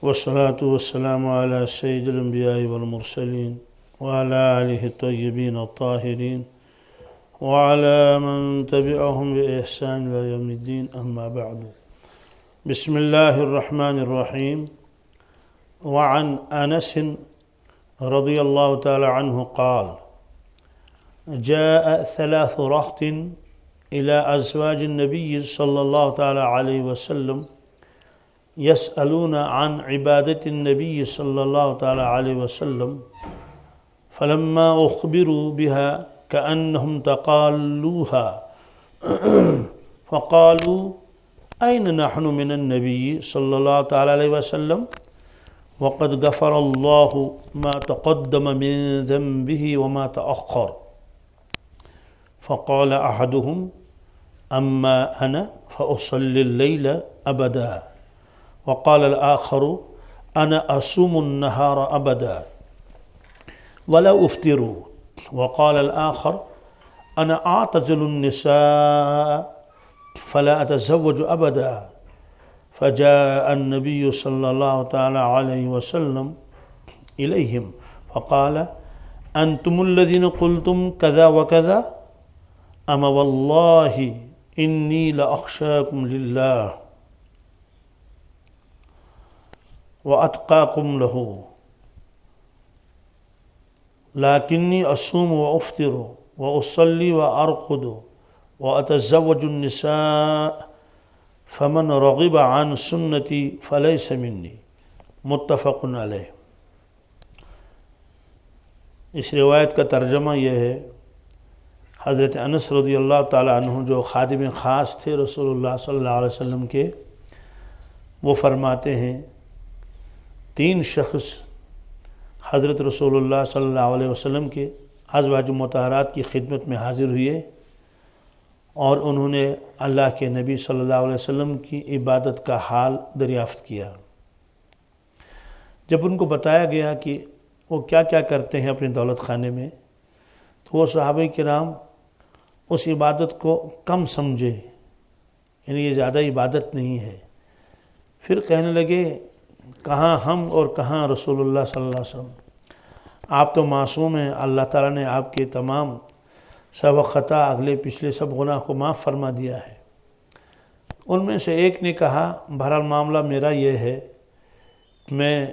والصلاة والسلام على سيد الأنبياء والمرسلين وعلى آله الطيبين الطاهرين وعلى من تبعهم بإحسان إلى يوم الدين أما بعد. بسم الله الرحمن الرحيم. وعن أنس رضي الله تعالى عنه قال: جاء 3 رهط إلى أزواج النبي صلى الله تعالى عليه وسلم يسألون عن عبادة النبي صلى الله تعالى عليه وسلم، فلما أخبروا بها كأنهم تقالوها فقالوا: أين نحن من النبي صلى الله تعالى عليه وسلم وقد غفر الله ما تقدم من ذنبه وما تأخر. فقال أحدهم: أما أنا فأصلي الليل أبدا. وقال الآخر: أنا أصوم النهار أبدا ولا أفطر. وقال الآخر: أنا أعتزل النساء فلا أتزوج أبدا. فجاء النبي صلى الله تعالى عليه وسلم إليهم فقال: أنتم الذين قلتم كذا وكذا؟ أما والله إني لأخشاكم لله وأتقاكم له، لكني أصوم وأفطر وأصلي وأرقد وأتزوج النساء، فمن رغب عن سنتي فليس مني. متفق علیہ. اس روایت کا ترجمہ یہ ہے، حضرت انس رضی اللہ تعالیٰ عنہ جو خادم خاص تھے رسول اللہ صلی اللہ علیہ وسلم کے، وہ فرماتے ہیں 3 شخص حضرت رسول اللہ صلی اللہ علیہ وسلم کے ازواج مطہرات کی خدمت میں حاضر ہوئے اور انہوں نے اللہ کے نبی صلی اللہ علیہ وسلم کی عبادت کا حال دریافت کیا. جب ان کو بتایا گیا کہ وہ کیا کیا کرتے ہیں اپنے دولت خانے میں، تو وہ صحابہ کرام اس عبادت کو کم سمجھے، یعنی یہ زیادہ عبادت نہیں ہے. پھر کہنے لگے: کہاں ہم اور کہاں رسول اللہ صلی اللہ علیہ وسلم، آپ تو معصوم ہیں، اللہ تعالیٰ نے آپ کے تمام سب خطا اگلے پچھلے سب گناہ کو معاف فرما دیا ہے. ان میں سے ایک نے کہا: بہرحال معاملہ میرا یہ ہے کہ میں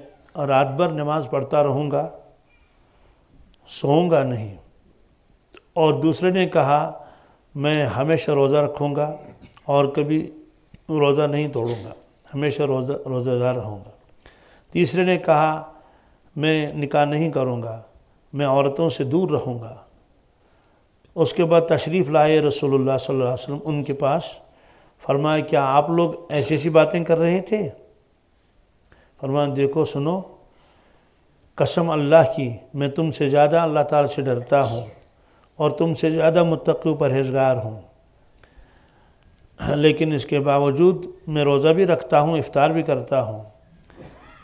رات بھر نماز پڑھتا رہوں گا، سوؤں گا نہیں. اور دوسرے نے کہا: میں ہمیشہ روزہ رکھوں گا اور کبھی روزہ نہیں توڑوں گا، ہمیشہ روزہ دار رہوں گا. تیسرے نے کہا: میں نکاح نہیں کروں گا، میں عورتوں سے دور رہوں گا. اس کے بعد تشریف لائے رسول اللہ صلی اللہ علیہ وسلم ان کے پاس. فرمایا: کیا آپ لوگ ایسی ایسی باتیں کر رہے تھے؟ فرمایا: دیکھو سنو، قسم اللہ کی میں تم سے زیادہ اللہ تعالیٰ سے ڈرتا ہوں اور تم سے زیادہ متقی و پرہیزگار ہوں، لیکن اس کے باوجود میں روزہ بھی رکھتا ہوں، افطار بھی کرتا ہوں،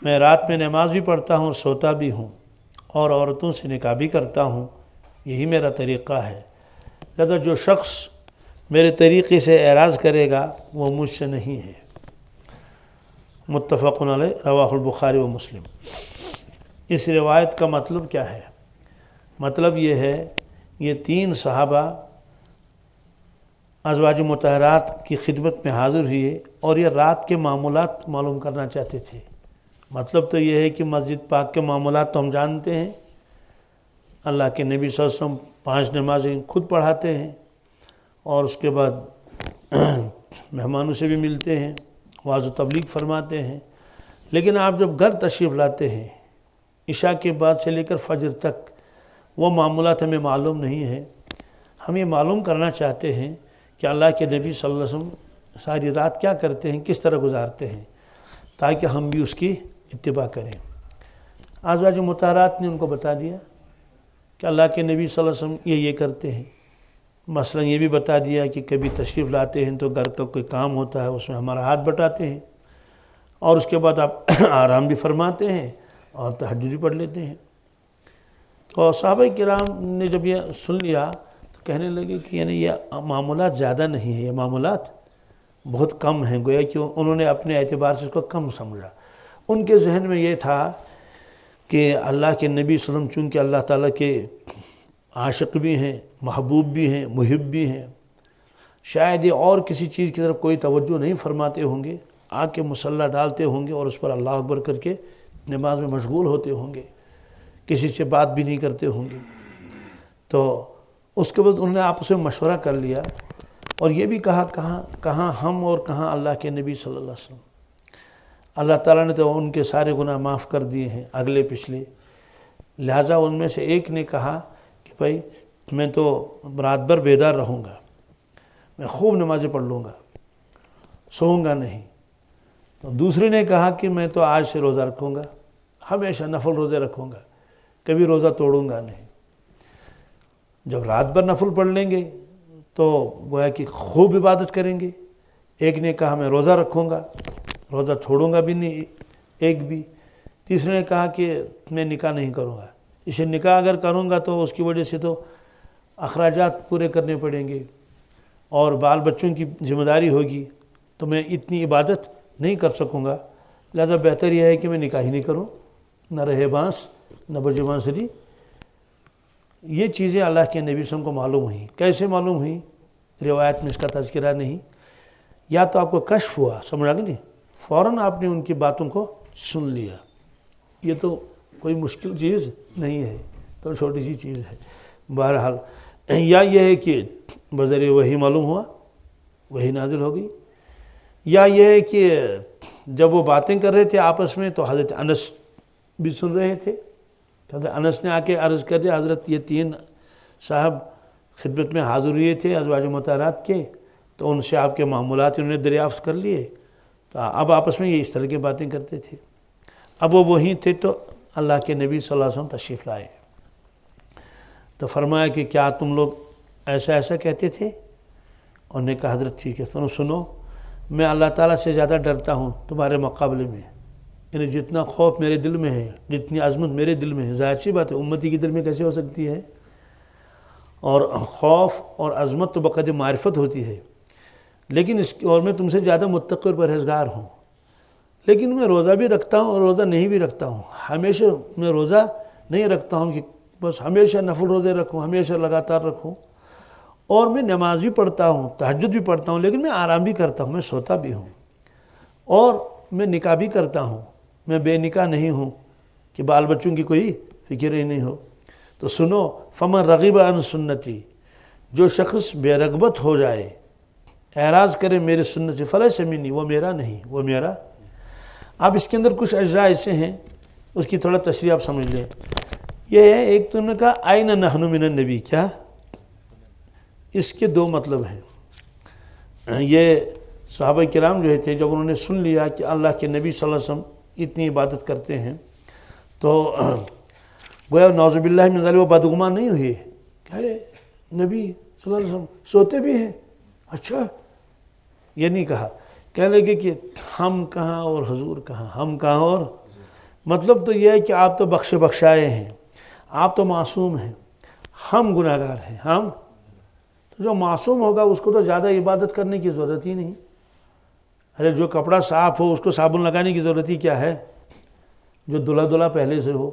میں رات میں نماز بھی پڑھتا ہوں اور سوتا بھی ہوں، اور عورتوں سے نکاح بھی کرتا ہوں. یہی میرا طریقہ ہے. لہذا جو شخص میرے طریقے سے اعراض کرے گا وہ مجھ سے نہیں ہے. متفق علیہ، رواہ البخاری و مسلم. اس روایت کا مطلب کیا ہے؟ مطلب یہ ہے، یہ 3 صحابہ ازواج مطہرات کی خدمت میں حاضر ہوئے اور یہ رات کے معمولات معلوم کرنا چاہتے تھے. مطلب تو یہ ہے کہ مسجد پاک کے معمولات تو ہم جانتے ہیں، اللہ کے نبی صلی اللہ علیہ وسلم 5 نمازیں خود پڑھاتے ہیں اور اس کے بعد مہمانوں سے بھی ملتے ہیں، واعظ و تبلیغ فرماتے ہیں. لیکن آپ جب گھر تشریف لاتے ہیں، عشاء کے بعد سے لے کر فجر تک وہ معمولات ہمیں معلوم نہیں ہے. ہم یہ معلوم کرنا چاہتے ہیں کہ اللہ کے نبی صلی اللہ علیہ وسلم ساری رات کیا کرتے ہیں، کس طرح گزارتے ہیں، تاکہ ہم بھی اس کی اتباع کریں. ازواج مطہرات نے ان کو بتا دیا کہ اللہ کے نبی صلی اللہ علیہ وسلم یہ کرتے ہیں. مثلا یہ بھی بتا دیا کہ کبھی تشریف لاتے ہیں تو گھر کا کوئی کام ہوتا ہے، اس میں ہمارا ہاتھ بٹاتے ہیں، اور اس کے بعد آپ آرام بھی فرماتے ہیں اور تہجد بھی پڑھ لیتے ہیں. تو صحابہ کرام نے جب یہ سن لیا تو کہنے لگے کہ یعنی یہ معمولات زیادہ نہیں ہیں، یہ معمولات بہت کم ہیں. گویا کہ انہوں نے اپنے اعتبار سے اس کو کم سمجھا. ان کے ذہن میں یہ تھا کہ اللہ کے نبی صلی اللہ علیہ وسلم چونکہ اللہ تعالیٰ کے عاشق بھی ہیں، محبوب بھی ہیں، محب بھی ہیں، شاید یہ اور کسی چیز کی طرف کوئی توجہ نہیں فرماتے ہوں گے، آ کے مصلی ڈالتے ہوں گے اور اس پر اللہ اکبر کر کے نماز میں مشغول ہوتے ہوں گے، کسی سے بات بھی نہیں کرتے ہوں گے۔ تو اس کے بعد انہوں نے آپس میں مشورہ کر لیا اور یہ بھی کہا کہاں ہم اور کہاں اللہ کے نبی صلی اللہ علیہ وسلم۔ اللہ تعالیٰ نے تو ان کے سارے گناہ معاف کر دیے ہیں، اگلے پچھلے، لہٰذا ان میں سے ایک نے کہا کہ بھائی میں تو رات بھر بیدار رہوں گا، میں خوب نمازیں پڑھ لوں گا، سوؤں گا نہیں۔ تو دوسرے نے کہا کہ میں تو آج سے روزہ رکھوں گا، ہمیشہ نفل روزے رکھوں گا، کبھی روزہ توڑوں گا نہیں۔ جب رات بھر نفل پڑھ لیں گے تو گویا کہ خوب عبادت کریں گے۔ ایک نے کہا میں روزہ رکھوں گا، روزہ چھوڑوں گا بھی نہیں ایک بھی۔ تیسرے نے کہا کہ میں نکاح نہیں کروں گا، اسے نکاح اگر کروں گا تو اس کی وجہ سے تو اخراجات پورے کرنے پڑیں گے اور بال بچوں کی ذمہ داری ہوگی، تو میں اتنی عبادت نہیں کر سکوں گا، لہذا بہتر یہ ہے کہ میں نکاح ہی نہیں کروں، نہ رہے بانس نہ بجے بانسری۔ یہ چیزیں اللہ کے نبی صلی اللہ علیہ وسلم کو معلوم ہوئیں۔ کیسے معلوم ہوئیں؟ روایت میں اس کا تذکرہ نہیں، یا تو آپ کو کشف ہوا، سمجھا کہ نہیں، فوراً آپ نے ان کی باتوں کو سن لیا، یہ تو کوئی مشکل چیز نہیں ہے، تو چھوٹی سی چیز ہے۔ بہرحال یا یہ ہے کہ بذریعہ وحی معلوم ہوا، وحی نازل ہو گئی، یا یہ ہے کہ جب وہ باتیں کر رہے تھے آپس میں تو حضرت انس بھی سن رہے تھے۔ حضرت انس نے آ کے عرض کر دیا، حضرت یہ تین صاحب خدمت میں حاضر ہوئے تھے ازواج مطہرات کے، تو ان سے آپ کے معمولات انہوں نے دریافت کر لیے، تو اب آپس میں یہ اس طرح کی باتیں کرتے تھے۔ اب وہ وہیں تھے تو اللہ کے نبی صلی اللہ علیہ وسلم تشریف لائے، تو فرمایا کہ کیا تم لوگ ایسا کہتے تھے؟ انہوں نے کہا حضرت ٹھیک ہے، سنو میں اللہ تعالیٰ سے زیادہ ڈرتا ہوں تمہارے مقابلے میں، یعنی جتنا خوف میرے دل میں ہے، جتنی عظمت میرے دل میں ہے، ظاہر سی بات ہے امتی کے دل میں کیسے ہو سکتی ہے، اور خوف اور عظمت تو بقدر معرفت ہوتی ہے، لیکن اور میں تم سے زیادہ متقی اور پرہیزگار ہوں، لیکن میں روزہ بھی رکھتا ہوں اور روزہ نہیں بھی رکھتا ہوں، ہمیشہ میں روزہ نہیں رکھتا ہوں کہ بس ہمیشہ نفل روزے رکھوں، ہمیشہ لگاتار رکھوں، اور میں نماز بھی پڑھتا ہوں، تہجد بھی پڑھتا ہوں، لیکن میں آرام بھی کرتا ہوں، میں سوتا بھی ہوں، اور میں نکاح بھی کرتا ہوں، میں بے نکاح نہیں ہوں کہ بال بچوں کی کوئی فکر ہی نہیں ہو۔ تو سنو، فمن رغب عن سنتی، جو شخص بے رغبت ہو جائے، اعراض کرے میرے سنت سے، فلیس منی، وہ میرا نہیں، وہ میرا۔ اب اس کے اندر کچھ اجزاء ایسے ہیں، اس کی تھوڑا تشریح آپ سمجھ لیں۔ یہ ہے، ایک تو انہوں نے کہا آئین نحن من النبی، کیا؟ اس کے دو مطلب ہیں۔ یہ صحابہ کرام جو تھے جب انہوں نے سن لیا کہ اللہ کے نبی صلی اللہ علیہ وسلم اتنی عبادت کرتے ہیں، تو گویا نعوذ باللہ من ذالک وہ بدگمان نہیں ہوئے کہ ارے نبی صلی اللہ علیہ وسلم سوتے بھی ہیں، اچھا، یہ نہیں کہا، کہنے لگے کہ ہم کہاں اور حضور کہاں، ہم کہاں اور، مطلب تو یہ ہے کہ آپ تو بخشائے ہیں، آپ تو معصوم ہیں، ہم گناہ گار ہیں، ہم تو جو معصوم ہوگا اس کو تو زیادہ عبادت کرنے کی ضرورت ہی نہیں، ارے جو کپڑا صاف ہو اس کو صابن لگانے کی ضرورت ہی کیا ہے، جو دھلا پہلے سے ہو۔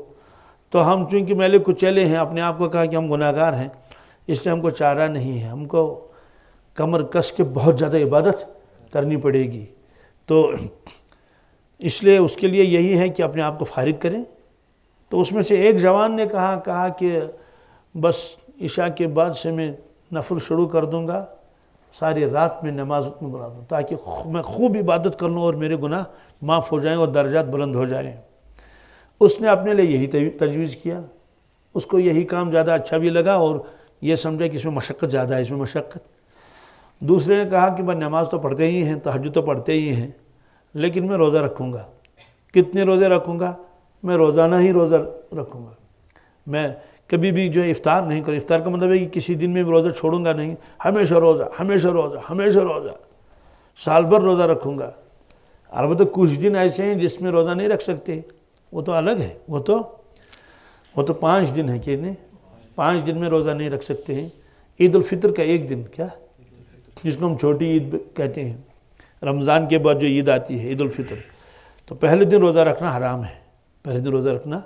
تو ہم چونکہ میلے کچیلے ہیں، اپنے آپ کو کہا کہ ہم گناہ گار ہیں، اس لیے ہم کو چارہ نہیں ہے، ہم کو کمر کس کے بہت زیادہ عبادت کرنی پڑے گی، تو اس لیے اس کے لیے یہی ہے کہ اپنے آپ کو فارغ کریں۔ تو اس میں سے ایک جوان نے کہا کہ بس عشاء کے بعد سے میں نفل شروع کر دوں گا، ساری رات میں نماز میں بنا دوں تاکہ میں خوب عبادت کر لوں اور میرے گناہ معاف ہو جائیں اور درجات بلند ہو جائیں۔ اس نے اپنے لیے یہی تجویز کیا، اس کو یہی کام زیادہ اچھا بھی لگا اور یہ سمجھا کہ اس میں مشقت زیادہ ہے، اس میں مشقت۔ دوسرے نے کہا کہ میں نماز تو پڑھتے ہی ہیں، تہجد تو پڑھتے ہی ہیں، لیکن میں روزہ رکھوں گا۔ کتنے روزے رکھوں گا؟ میں روزانہ ہی روزہ رکھوں گا، میں کبھی بھی جو افطار نہیں کروں۔ افطار کا مطلب ہے کہ کسی دن میں روزہ چھوڑوں گا نہیں، ہمیشہ روزہ، ہمیشہ روزہ، ہمیشہ روزہ، سال بھر روزہ رکھوں گا۔ البتہ کچھ دن ایسے ہیں جس میں روزہ نہیں رکھ سکتے، وہ تو الگ ہے، وہ تو 5 دن ہے کہ نہیں، 5 دن میں روزہ نہیں رکھ سکتے ہیں۔ عید الفطر کا ایک دن، کیا جس کو ہم چھوٹی عید کہتے ہیں، رمضان کے بعد جو عید آتی ہے عید الفطر، تو پہلے دن روزہ رکھنا حرام ہے، پہلے دن روزہ رکھنا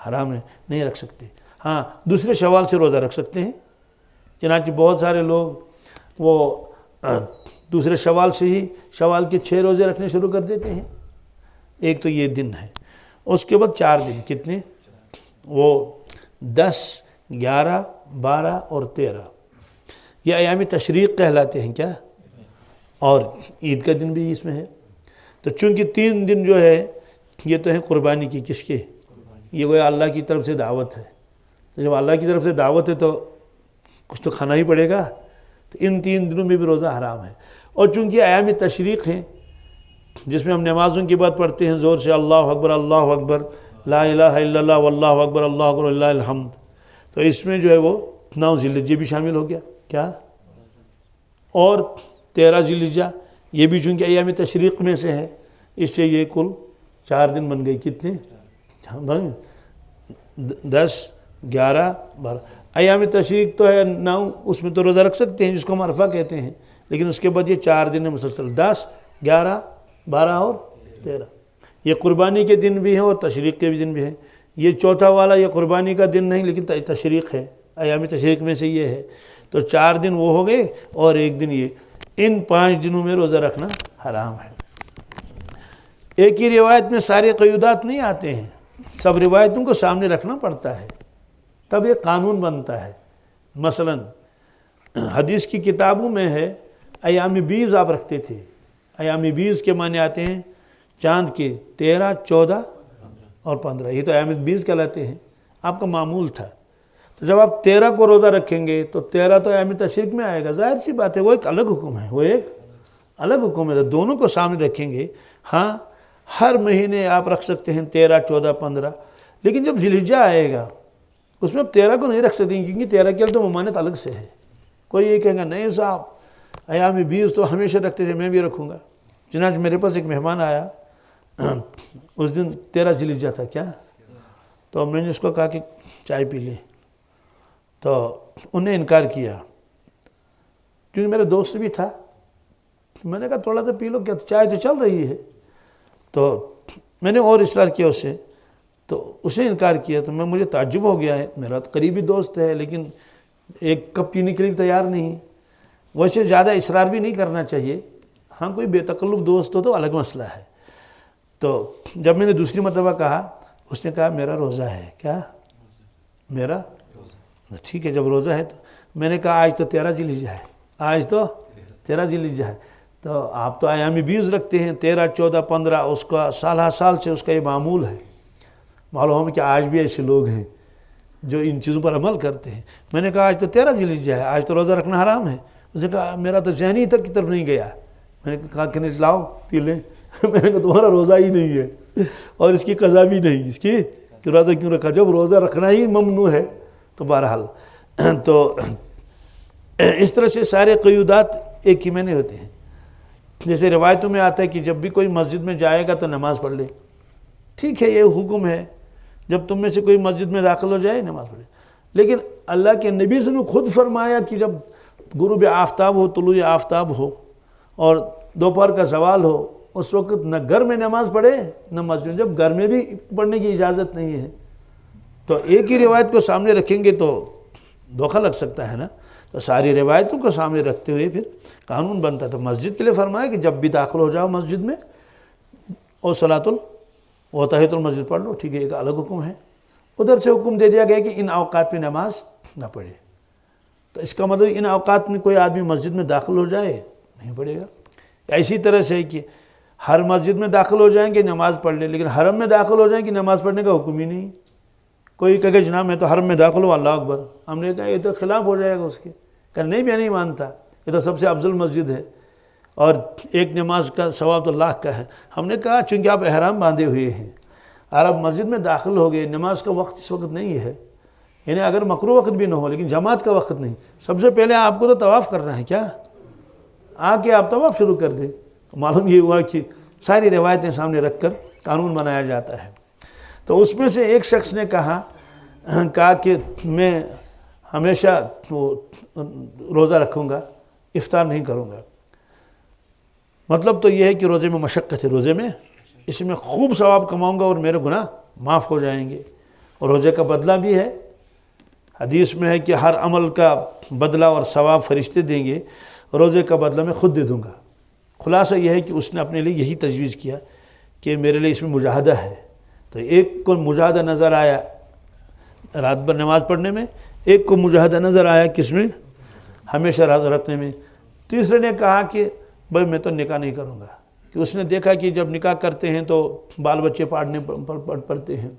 حرام ہے، نہیں رکھ سکتے۔ ہاں دوسرے شوال سے روزہ رکھ سکتے ہیں، چنانچہ بہت سارے لوگ وہ دوسرے شوال سے ہی شوال کے 6 روزے رکھنے شروع کر دیتے ہیں۔ ایک تو یہ دن ہے، اس کے بعد 4 دن، کتنے؟ وہ 10، 11، 12 اور 13، یہ ایام تشریق کہلاتے ہیں کیا؟ اور عید کا دن بھی اس میں ہے۔ تو چونکہ 3 دن جو ہے یہ تو ہے قربانی کی، کس کے؟ یہ وہ اللہ کی طرف سے دعوت ہے، تو جب اللہ کی طرف سے دعوت ہے تو کچھ تو کھانا ہی پڑے گا، تو ان 3 دنوں میں بھی روزہ حرام ہے۔ اور چونکہ ایام تشریق ہیں جس میں ہم نمازوں کی بات پڑھتے ہیں زور سے اللہ اکبر لا الہ الا اللہ واللہ اکبر اللہ اکبر وللہ الحمد، تو اس میں جو ہے وہ 9 ذی الحجہ بھی شامل ہو گیا کیا؟ اور 13 ذی الحجہ یہ بھی چونکہ ایام تشریق میں سے ہے، اس سے یہ کل 4 دن بن گئے، کتنے؟ 10، 11، 12۔ ایام تشریق تو ہے 9، اس میں تو روزہ رکھ سکتے ہیں جس کو ہم عرفہ کہتے ہیں، لیکن اس کے بعد یہ 4 دن مسلسل 10، 11، 12 اور 13، یہ قربانی کے دن بھی ہیں اور تشریق کے بھی دن بھی ہیں۔ یہ چوتھا والا یہ قربانی کا دن نہیں لیکن تشریق ہے، ایام تشریق میں سے یہ ہے، تو 4 دن وہ ہو گئے اور 1 دن یہ، ان 5 دنوں میں روزہ رکھنا حرام ہے۔ ایک ہی روایت میں سارے قیودات نہیں آتے ہیں، سب روایتوں کو سامنے رکھنا پڑتا ہے تب یہ قانون بنتا ہے۔ مثلا حدیث کی کتابوں میں ہے ایام بیض آپ رکھتے تھے، ایام بیض کے معنی آتے ہیں چاند کے 13، 14 اور 15، یہ تو ایام بیض کہلاتے ہیں، آپ کا معمول تھا۔ تو جب آپ 13 کو روزہ رکھیں گے تو 13 تو ایام تشریق میں آئے گا، ظاہر سی بات ہے وہ ایک الگ حکم ہے، وہ ایک الگ حکم ہے، تو دونوں کو سامنے رکھیں گے۔ ہاں ہر مہینے آپ رکھ سکتے ہیں 13، 14، 15، لیکن جب ذی الحجہ آئے گا اس میں اب 13 کو نہیں رکھ سکتے کیونکہ 13 کے لیے تو ممانعت الگ سے ہے۔ کوئی یہ کہے گا نہیں صاحب ایام بیض تو ہمیشہ رکھتے تھے، میں بھی رکھوں گا۔ چنانچہ میرے پاس ایک مہمان آیا، اس دن 13 ذی الحجہ تھا کیا، تو میں نے اس کو کہا کہ چائے پی لیں، تو انہوں نے انکار کیا، کیونکہ میرا دوست بھی تھا، میں نے کہا تھوڑا سا پی لو، کیا چائے تو چل رہی ہے، تو میں نے اور اصرار کیا اس سے، تو اسے انکار کیا، تو مجھے تعجب ہو گیا ہے، میرا قریبی دوست ہے لیکن ایک کپ پینے کے لیے تیار نہیں۔ ویسے زیادہ اصرار بھی نہیں کرنا چاہیے، ہاں کوئی بے تکلف دوست ہو تو الگ مسئلہ ہے۔ تو جب میں نے دوسری مرتبہ کہا، اس نے کہا میرا روزہ ہے، کیا میرا؟ ٹھیک ہے جب روزہ ہے تو میں نے کہا آج تو 13 ذی الحجہ ہے، آج تو 13 ذی الحجہ ہے، تو آپ تو ایام بیض رکھتے ہیں 13، 14، 15، اس کا سال سال سے اس کا یہ معمول ہے۔ معلوم ہے کہ آج بھی ایسے لوگ ہیں جو ان چیزوں پر عمل کرتے ہیں۔ میں نے کہا آج تو 13 ذی الحجہ ہے، آج تو روزہ رکھنا حرام ہے۔ اس نے کہا میرا تو ذہن ہی تک کی طرف نہیں گیا۔ میں نے کہا کہ نہیں لاؤ پی لیں۔ میں نے کہا تمہارا روزہ ہی نہیں ہے اور اس کی قضا بھی نہیں، اس کی کہ روزہ کیوں رکھا، جب روزہ رکھنا ہی ممنوع ہے۔ تو بہرحال تو اس طرح سے سارے قیودات ایک ہی میں نہیں ہوتے ہیں۔ جیسے روایتوں میں آتا ہے کہ جب بھی کوئی مسجد میں جائے گا تو نماز پڑھ لے، ٹھیک ہے یہ حکم ہے، جب تم میں سے کوئی مسجد میں داخل ہو جائے نماز پڑھے، لیکن اللہ کے نبی سے نے خود فرمایا کہ جب غروب آفتاب ہو، طلوع آفتاب ہو اور دوپہر کا زوال ہو، اس وقت نہ گھر میں نماز پڑھے نہ مسجد میں، جب گھر میں بھی پڑھنے کی اجازت نہیں ہے، تو ایک ہی روایت کو سامنے رکھیں گے تو دھوکہ لگ سکتا ہے نا۔ تو ساری روایتوں کو سامنے رکھتے ہوئے پھر قانون بنتا، تو مسجد کے لیے فرمایا کہ جب بھی داخل ہو جاؤ مسجد میں اور تحیۃ المسجد پڑھ لو، ٹھیک ہے ایک الگ حکم ہے۔ ادھر سے حکم دے دیا گیا کہ ان اوقات میں نماز نہ پڑھے، تو اس کا مطلب ان اوقات میں کوئی آدمی مسجد میں داخل ہو جائے نہیں پڑھے گا۔ ایسی طرح سے کہ ہر مسجد میں داخل ہو جائیں گے نماز پڑھ لیں، لیکن حرم میں داخل ہو جائیں کہ نماز پڑھنے کا حکم ہی نہیں۔ کوئی کہے کہ جناب میں تو حرم میں داخل ہوں اللہ اکبر، ہم نے کہا یہ تو خلاف ہو جائے گا اس کے، کہ نہیں میں نہیں مانتا، یہ تو سب سے افضل مسجد ہے اور ایک نماز کا ثواب تو لاکھ کا ہے۔ ہم نے کہا چونکہ آپ احرام باندھے ہوئے ہیں اور آپ مسجد میں داخل ہو گئے، نماز کا وقت اس وقت نہیں ہے، یعنی اگر مکروہ وقت بھی نہ ہو لیکن جماعت کا وقت نہیں، سب سے پہلے آپ کو تو طواف کرنا ہے، کیا آ کے آپ طواف شروع کر دیں۔ معلوم یہ ہوا کہ ساری روایتیں سامنے رکھ کر قانون بنایا جاتا ہے۔ تو اس میں سے ایک شخص نے کہا کہ میں ہمیشہ روزہ رکھوں گا، افطار نہیں کروں گا۔ مطلب تو یہ ہے کہ روزے میں مشقت ہے، روزے میں اس میں خوب ثواب کماؤں گا اور میرے گناہ معاف ہو جائیں گے۔ اور روزے کا بدلہ بھی ہے، حدیث میں ہے کہ ہر عمل کا بدلہ اور ثواب فرشتے دیں گے، روزے کا بدلہ میں خود دے دوں گا۔ خلاصہ یہ ہے کہ اس نے اپنے لیے یہی تجویز کیا کہ میرے لیے اس میں مجاہدہ ہے۔ تو ایک کو مجاہدہ نظر آیا رات بھر نماز پڑھنے میں، ایک کو مجاہدہ نظر آیا کس میں؟ ہمیشہ روزہ رکھنے میں۔ تیسرے نے کہا کہ بھائی میں تو نکاح نہیں کروں گا، کہ اس نے دیکھا کہ جب نکاح کرتے ہیں تو بال بچے پالنے پڑتے ہیں،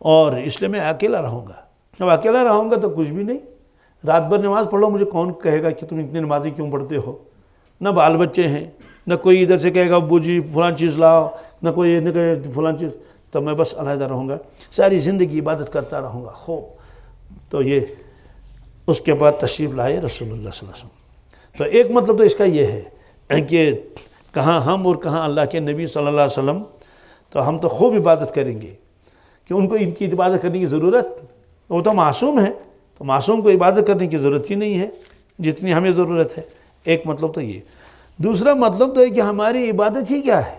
اور اس لیے میں اکیلا رہوں گا۔ جب اکیلا رہوں گا تو کچھ بھی نہیں، رات بھر نماز پڑھ لو، مجھے کون کہے گا کہ تم اتنی نمازی کیوں پڑھتے ہو؟ نہ بال بچے ہیں، نہ کوئی ادھر سے کہے گا ابو جی فلاں چیز لاؤ، نہ کوئی نہ کہے فلاں چیز، تو میں بس علیحدہ رہوں گا، ساری زندگی عبادت کرتا رہوں گا خوب۔ تو یہ اس کے بعد تشریف لائے رسول اللہ صلی اللہ علیہ وسلم۔ تو ایک مطلب تو اس کا یہ ہے کہ کہاں ہم اور کہاں اللہ کے نبی صلی اللہ علیہ وسلم، تو ہم تو خوب عبادت کریں گے کہ ان کو ان کی عبادت کرنے کی ضرورت، وہ تو معصوم ہے، تو معصوم کو عبادت کرنے کی ضرورت ہی نہیں ہے جتنی ہمیں ضرورت ہے۔ ایک مطلب تو یہ۔ دوسرا مطلب تو ہے کہ ہماری عبادت ہی کیا ہے،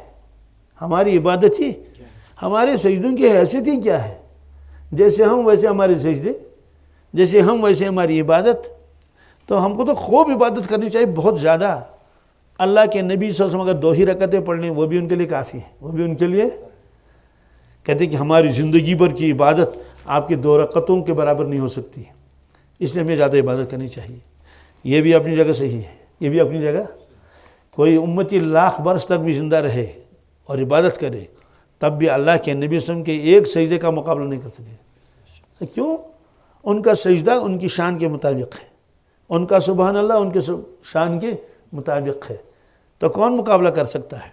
ہماری عبادت ہی، ہمارے سجدوں کی حیثیت ہی کیا ہے؟ جیسے ہم ویسے ہمارے سجدے، جیسے ہم ویسے ہماری عبادت۔ تو ہم کو تو خوب عبادت کرنی چاہیے، بہت زیادہ۔ اللہ کے نبی صلی اللہ علیہ وسلم اگر 2 ہی رکعتیں پڑھ لیں وہ بھی ان کے لیے کافی ہے، وہ بھی ان کے لیے کہتے ہیں کہ ہماری زندگی بھر کی عبادت آپ کی 2 رکعتوں کے برابر نہیں ہو سکتی، اس لیے ہمیں زیادہ عبادت کرنی چاہیے۔ یہ بھی اپنی جگہ صحیح ہے، یہ بھی اپنی جگہ۔ کوئی امتی 1,00,000 برس تک بھی زندہ رہے اور عبادت کرے تب بھی اللہ کے نبی صلی اللہ علیہ وسلم کے ایک سجدے کا مقابلہ نہیں کر سکے۔ کیوں؟ ان کا سجدہ ان کی شان کے مطابق ہے، ان کا سبحان اللہ ان کے شان کے مطابق ہے، تو کون مقابلہ کر سکتا ہے؟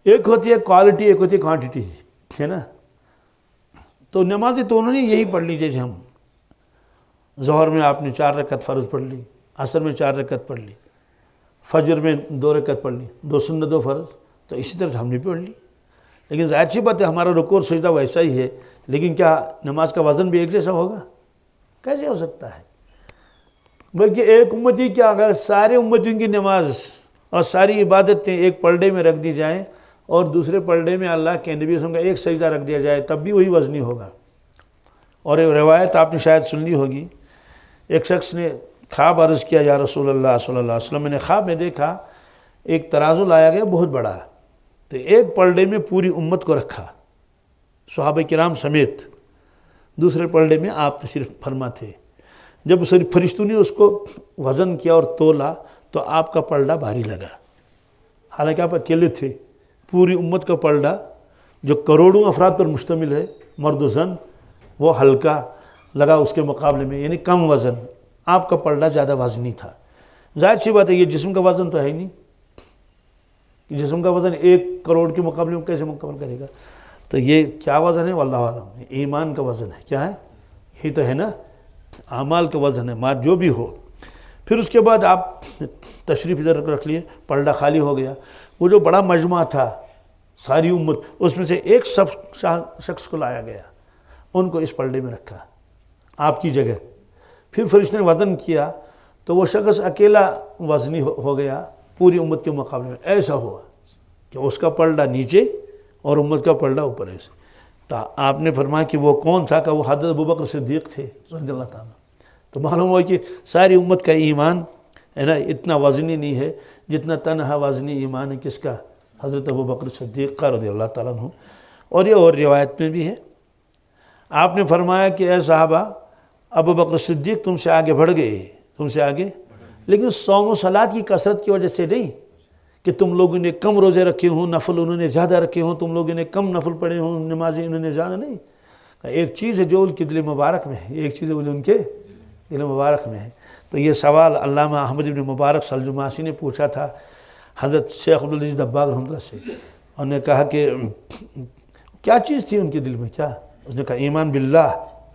ایک ہوتی ہے کوالٹی، ایک ہوتی ہے کوانٹٹی، ہے نا؟ تو نمازیں تو انہوں نے یہی پڑھ لی، جیسے ہم ظہر میں آپ نے 4 رکعت فرض پڑھ لی، عصر میں 4 رکعت پڑھ لی، فجر میں 2 رکعت پڑھ لی، 2 سنت 2 فرض، تو اسی طرح سے ہم نے پڑھ لی۔ لیکن ظاہر سی بات ہے ہمارا رکوع اور سجدہ ویسا ہی ہے، لیکن کیا نماز کا وزن بھی ایک جیسا ہوگا؟ کیسے ہو سکتا ہے؟ بلکہ ایک امتی کیا، اگر سارے امتیوں کی نماز اور ساری عبادتیں ایک پلڑے میں رکھ دی جائیں اور دوسرے پلڑے میں اللہ کے نبی صلی اللہ علیہ وسلم کا ایک سجدہ رکھ دیا جائے تب بھی وہی وزنی ہوگا۔ اور ایک روایت آپ نے شاید سن لی ہوگی، ایک شخص نے خواب عرض کیا، یا رسول اللہ صلی اللہ علیہ وسلم، میں نے خواب میں دیکھا ایک ترازو لایا گیا بہت بڑا، تو ایک پلڑے میں پوری امت کو رکھا صحابہ کرام سمیت، دوسرے پلڑے میں آپ تشریف فرما تھے۔ جب فرشتوں نے اس کو وزن کیا اور تولا تو آپ کا پلڑا بھاری لگا، حالانکہ آپ اکیلے تھے۔ پوری امت کا پلڑا جو کروڑوں افراد پر مشتمل ہے، مرد و زن، وہ ہلکا لگا اس کے مقابلے میں، یعنی کم وزن۔ آپ کا پلڑا زیادہ وزنی تھا۔ ظاہر سی بات ہے یہ جسم کا وزن تو ہے ہی نہیں، جسم کا وزن 1 کروڑ کے مقابلے میں کیسے مکمل کرے گا؟ تو یہ کیا وزن ہے واللہ عالم، ایمان کا وزن ہے۔ کیا ہے؟ یہی تو ہے نا، اعمال کا وزن ہے، جو بھی ہو۔ پھر اس کے بعد آپ تشریف ادھر رکھ لیے، پلڑا خالی ہو گیا۔ وہ جو بڑا مجمع تھا ساری امت، اس میں سے ایک شخص کو لایا گیا، ان کو اس پلڑے میں رکھا آپ کی جگہ۔ پھر فرشتے نے وزن کیا تو وہ شخص اکیلا وزنی ہو گیا پوری امت کے مقابلے میں۔ ایسا ہوا کہ اس کا پلڑا نیچے اور امت کا پلڑا اوپر ایسے۔ تو آپ نے فرمایا کہ وہ کون تھا؟ کہ وہ حضرت ابوبکر صدیق تھے رضی اللہ تعالیٰ۔ تو معلوم ہوا کہ ساری امت کا ایمان ہے نا اتنا وزنی نہیں ہے جتنا تنہا وزنی ایمان ہے کس کا؟ حضرت ابوبکر صدیق کا رضی اللہ تعالیٰ عنہ۔ اور یہ اور روایت میں بھی ہے، آپ نے فرمایا کہ اے صحابہ، ابوبکر صدیق تم سے آگے بڑھ گئے، تم سے آگے، لیکن صوم و صلاۃ کی کثرت کی وجہ سے نہیں کہ تم لوگوں نے کم روزے رکھے ہوں، نفل انہوں نے زیادہ رکھے ہوں، تم لوگوں نے کم نفل پڑھے ہوں، نمازیں انہوں نے زیادہ نہیں۔ ایک چیز ہے جو ان کے دل مبارک میں ہے، ایک چیز ہے جو ان کے دل مبارک میں ہے۔ تو یہ سوال علامہ احمد بن مبارک سلجماسی نے پوچھا تھا حضرت شیخ عبدالعزیز دباغ رحمۃ اللہ سے، انہوں نے کہا کہ کیا چیز تھی ان کے دل میں؟ کیا؟ اس نے کہا ایمان باللہ۔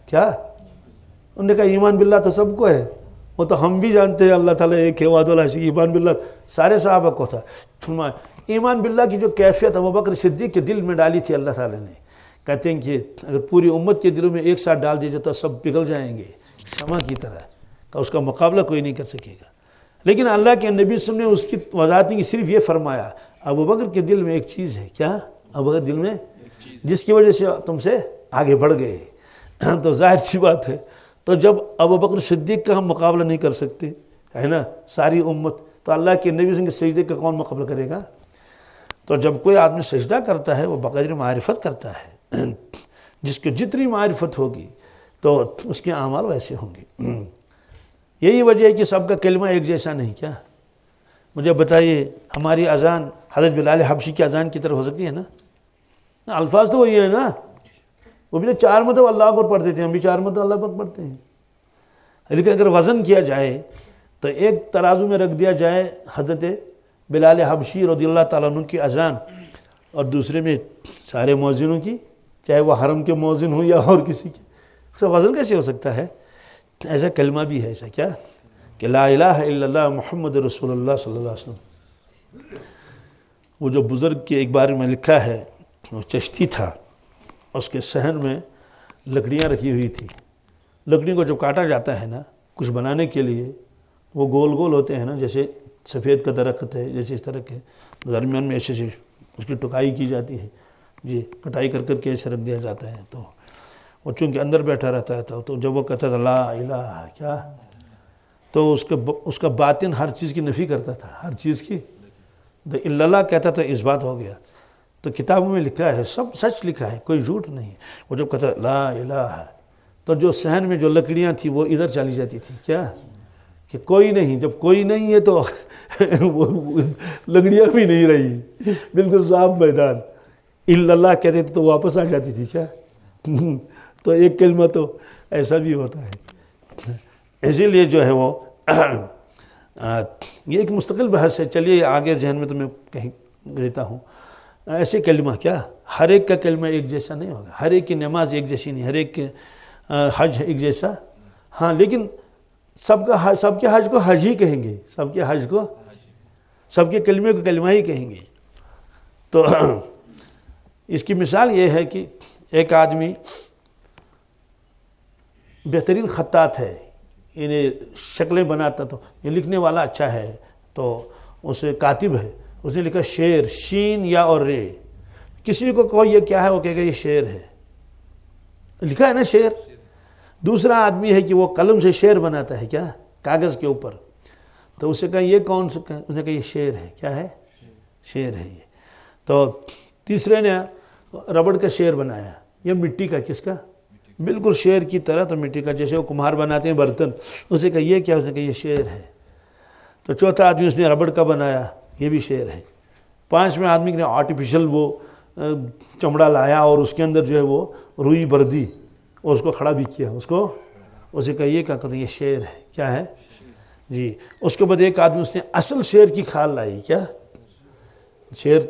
کیا؟ انہوں نے کہا ایمان باللہ تو سب کو ہے، وہ تو ہم بھی جانتے ہیں اللہ تعالیٰ ایک ہے وحدہ لا شریک، ایمان باللہ سارے صحابہ کو تھا۔ ایمان باللہ کی جو کیفیت ابوبکر صدیق کے دل میں ڈالی تھی اللہ تعالیٰ نے، کہتے ہیں کہ اگر پوری امت کے دلوں میں ایک ساتھ ڈال دیا جائے تو سب پگھل جائیں گے شمع کی طرح، کہ اس کا مقابلہ کوئی نہیں کر سکے گا۔ لیکن اللہ کے نبی صلی اللہ علیہ وسلم نے اس کی وضاحت نہیں کی، صرف یہ فرمایا ابو بکر کے دل میں ایک چیز ہے، کیا ابو بکر دل میں، جس کی وجہ سے تم سے آگے بڑھ گئے. تو ظاہر سی بات ہے، تو جب ابو بکر صدیق کا ہم مقابلہ نہیں کر سکتے، ہے نا، ساری امت، تو اللہ کے نبی کے سجدے کا کون مقابلہ کرے گا؟ تو جب کوئی آدمی سجدہ کرتا ہے وہ بقدر معرفت کرتا ہے، جس کی جتنی معرفت ہوگی تو اس کے اعمال ویسے ہوں گے. یہی وجہ ہے کہ سب کا کلمہ ایک جیسا نہیں. کیا مجھے بتائیے، ہماری اذان حضرت بلال حبشی کی اذان کی طرف ہو سکتی ہے نا؟ الفاظ تو وہی ہے نا، وہ بھی تو 4 مرتبہ اللہ اکبر پڑھتے تھے، ہم بھی 4 مرتبہ اللہ اکبر پڑھتے ہیں. لیکن اگر وزن کیا جائے تو ایک ترازو میں رکھ دیا جائے حضرت بلال حبشی رضی اللہ تعالیٰ عنہ کی اذان، اور دوسرے میں سارے مؤذنوں کی، چاہے وہ حرم کے مؤذن ہوں یا اور کسی کی، اس کا وزن کیسے ہو سکتا ہے؟ ایسا کلمہ بھی ہے، ایسا کیا کہ لا الہ الا اللہ محمد رسول اللہ صلی اللہ علیہ وسلم. وہ جو بزرگ کے ایک بارے میں لکھا ہے، وہ چشتی تھا، اس کے صحن میں لکڑیاں رکھی ہوئی تھی. لکڑی کو جب کاٹا جاتا ہے نا کچھ بنانے کے لیے، وہ گول گول ہوتے ہیں نا، جیسے سفید کا درخت ہے، جیسے اس طرح کے درمیان میں ایسے اس کی ٹکائی کی جاتی ہے، جی کٹائی کر کر کے ایسے رکھ دیا جاتا ہے. تو وہ چونکہ اندر بیٹھا رہتا ہے، تو جب وہ کہتا تھا لا الہ کیا، تو اس کا باطن ہر چیز کی نفی کرتا تھا، ہر چیز کی. تو الا اللہ کہتا تھا، اس بات ہو گیا. تو کتابوں میں لکھا ہے، سب سچ لکھا ہے، کوئی جھوٹ نہیں. وہ جب کہتا لا الہ، تو جو صحن میں جو لکڑیاں تھیں وہ ادھر چلی جاتی تھی. کیا کہ کوئی نہیں، جب کوئی نہیں ہے تو وہ لکڑیاں بھی نہیں رہی، بالکل صاف میدان. الا اللہ کہتے تھے تو واپس آ جاتی تھی. کیا تو ایک کلمہ تو ایسا بھی ہوتا ہے. اسی لیے جو ہے وہ یہ ایک مستقل بحث ہے. چلیے آگے ذہن میں تو میں کہیں دیتا ہوں. ایسے کلمہ کیا ہر ایک کا کلمہ ایک جیسا نہیں ہوگا، ہر ایک کی نماز ایک جیسی نہیں، ہر ایک کے حج ایک جیسا. ہاں لیکن سب کے حج کو حج ہی کہیں گے، سب کے حج کو، سب کے کلمے کو کلمہ ہی کہیں گے. تو اس کی مثال یہ ہے کہ ایک آدمی بہترین خطاط ہے، انہیں شکلیں بناتا، تو یہ لکھنے والا اچھا ہے، تو اسے کاتب ہے، اس نے لکھا شعر، شین یا اور رے. کسی کو کہو یہ کیا ہے، وہ کہے گا یہ شعر ہے، لکھا ہے نا شعر. دوسرا آدمی ہے کہ وہ قلم سے شعر بناتا ہے، کیا کاغذ کے اوپر، تو اسے کہا یہ کون سا، اس نے کہا یہ شعر ہے. کیا ہے؟ شعر ہے یہ. تو تیسرے نے ربڑ کا شعر بنایا، یہ مٹی کا، کس کا؟ بالکل شعر کی طرح، تو مٹی کا، جیسے وہ کمہار بناتے ہیں برتن، اسے کہا یہ کیا، اس نے کہا یہ شعر ہے. تو چوتھا آدمی اس نے ربڑ کا بنایا، یہ بھی شعر ہے. پانچویں آدمی نے آرٹیفیشل وہ چمڑا لایا اور اس کے اندر جو ہے وہ روئی بھر دی اور اس کو کھڑا بھی کیا، اسے کہا یہ کیا، کہتے ہیں یہ شعر ہے. کیا ہے جی. اس کے بعد ایک آدمی اس نے اصل شعر کی کھال لائی. کیا شعر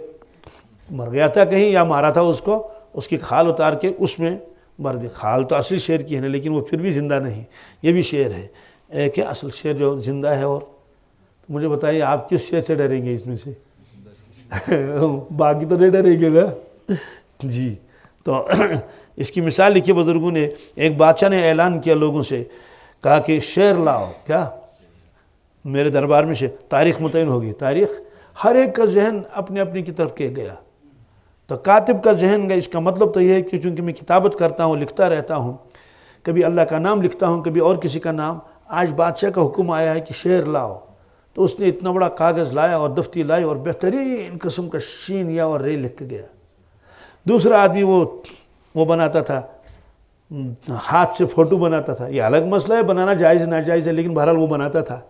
مر گیا تھا کہیں یا مارا تھا اس کو، اس کی کھال اتار کے اس میں مر دی. کھال تو اصلی شعر کی ہے نا، لیکن وہ پھر بھی زندہ نہیں، یہ بھی شعر ہے. ایک ہے اصل شعر جو زندہ ہے. اور مجھے بتائیے آپ کس شعر سے ڈریں گے اس میں سے؟ باقی تو نہیں ڈریں گے نا جی. تو اس کی مثال لکھی بزرگوں نے. ایک بادشاہ نے اعلان کیا لوگوں سے، کہا کہ شعر لاؤ، کیا میرے دربار میں سے. تاریخ متعین ہوگی، تاریخ، ہر ایک کا ذہن اپنے اپنے کی طرف کے گیا. تو کاتب کا ذہن گیا. اس کا مطلب تو یہ ہے کہ چونکہ میں کتابت کرتا ہوں، لکھتا رہتا ہوں، کبھی اللہ کا نام لکھتا ہوں، کبھی اور کسی کا نام. آج بادشاہ کا حکم آیا ہے کہ شعر لاؤ، تو اس نے اتنا بڑا کاغذ لایا اور دفتی لائی اور بہترین قسم کا شین یا اور رے لکھ کے گیا. دوسرا آدمی وہ بناتا تھا، ہاتھ سے فوٹو بناتا تھا. یہ الگ مسئلہ ہے، بنانا جائز ناجائز ہے، لیکن بہرحال وہ بناتا تھا.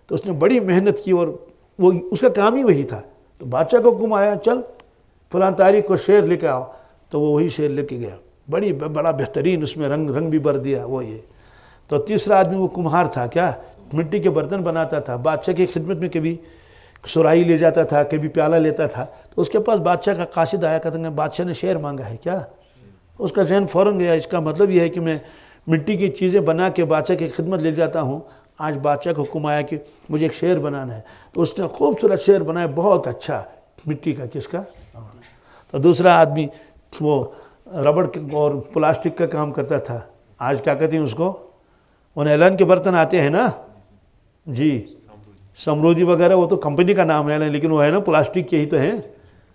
تو اس نے بڑی محنت کی اور وہ اس کا کام ہی وہی تھا. تو بادشاہ کا حکم آیا چل فلاں تاریخ کو شعر لے کے آؤ، تو وہ وہی شعر لے کے گیا. بڑا بہترین، اس میں رنگ بھی بھر دیا وہ یہ. تو تیسرا آدمی وہ کمہار تھا، کیا مٹی کے برتن بناتا تھا. بادشاہ کی خدمت میں کبھی سراہی لے جاتا تھا، کبھی پیالہ لیتا تھا. تو اس کے پاس بادشاہ کا قاصد آیا، کہتے ہیں بادشاہ نے شعر مانگا ہے. کیا اس کا ذہن فوراً گیا، اس کا مطلب یہ ہے کہ میں مٹی کی چیزیں بنا کے بادشاہ کی خدمت لے جاتا ہوں. آج بادشاہ کو حکم آیا کہ مجھے ایک شعر بنانا ہے. تو اس نے خوبصورت شعر بنایا، بہت اچھا، مٹی کا، کس کا. تو دوسرا آدمی وہ ربڑ اور پلاسٹک کا کام کرتا تھا. آج کیا کہتے ہیں اس کو، وہ نیلان کے برتن آتے ہیں نا جی، سمرودی وغیرہ وہ تو کمپنی کا نام ہے نا، لیکن وہ ہے نا پلاسٹک کے ہی تو ہیں،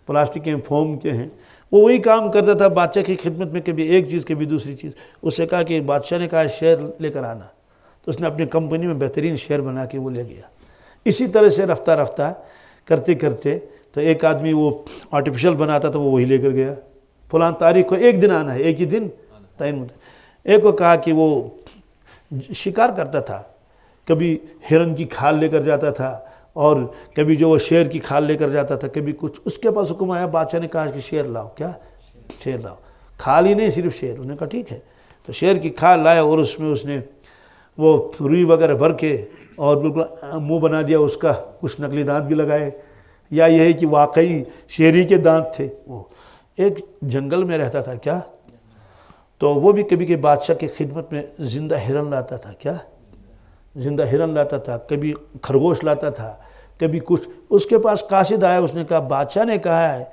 پلاسٹک کے فوم کے ہیں. وہ وہی کام کرتا تھا بادشاہ کی خدمت میں، کبھی ایک چیز کبھی دوسری چیز. اس سے کہا کہ بادشاہ نے کہا شعر لے کر آنا، تو اس نے اپنی کمپنی میں بہترین شعر بنا کے وہ لے گیا. اسی طرح سے رفتہ رفتہ کرتے کرتے تو ایک آدمی وہ آرٹیفیشل بناتا تھا، وہ وہی لے کر گیا، فلاں تاریخ کو ایک دن آنا ہے، ایک ہی دن تعین. ایک کو کہا کہ وہ شکار کرتا تھا، کبھی ہرن کی کھال لے کر جاتا تھا، اور کبھی جو وہ شیر کی کھال لے کر جاتا تھا، کبھی کچھ. اس کے پاس حکم آیا، بادشاہ نے کہا کہ شیر لاؤ. کیا؟ شیر لاؤ. کھال ہی نہیں، صرف شیر. انہوں نے کہا ٹھیک ہے. تو شیر کی کھال لایا، اور اس میں اس نے وہ روئی وغیرہ بھر کے اور بالکل منہ بنا دیا اس کا، کچھ نقلی دانت بھی لگائے، یا یہ ہے کہ واقعی شیری کے دانت تھے. وہ ایک جنگل میں رہتا تھا. کیا؟ تو وہ بھی کبھی کبھی بادشاہ کی خدمت میں زندہ ہرن لاتا تھا. کیا؟ زندہ ہرن لاتا تھا، کبھی خرگوش لاتا تھا، کبھی کچھ. اس کے پاس قاصد آیا، اس نے کہا بادشاہ نے کہا ہے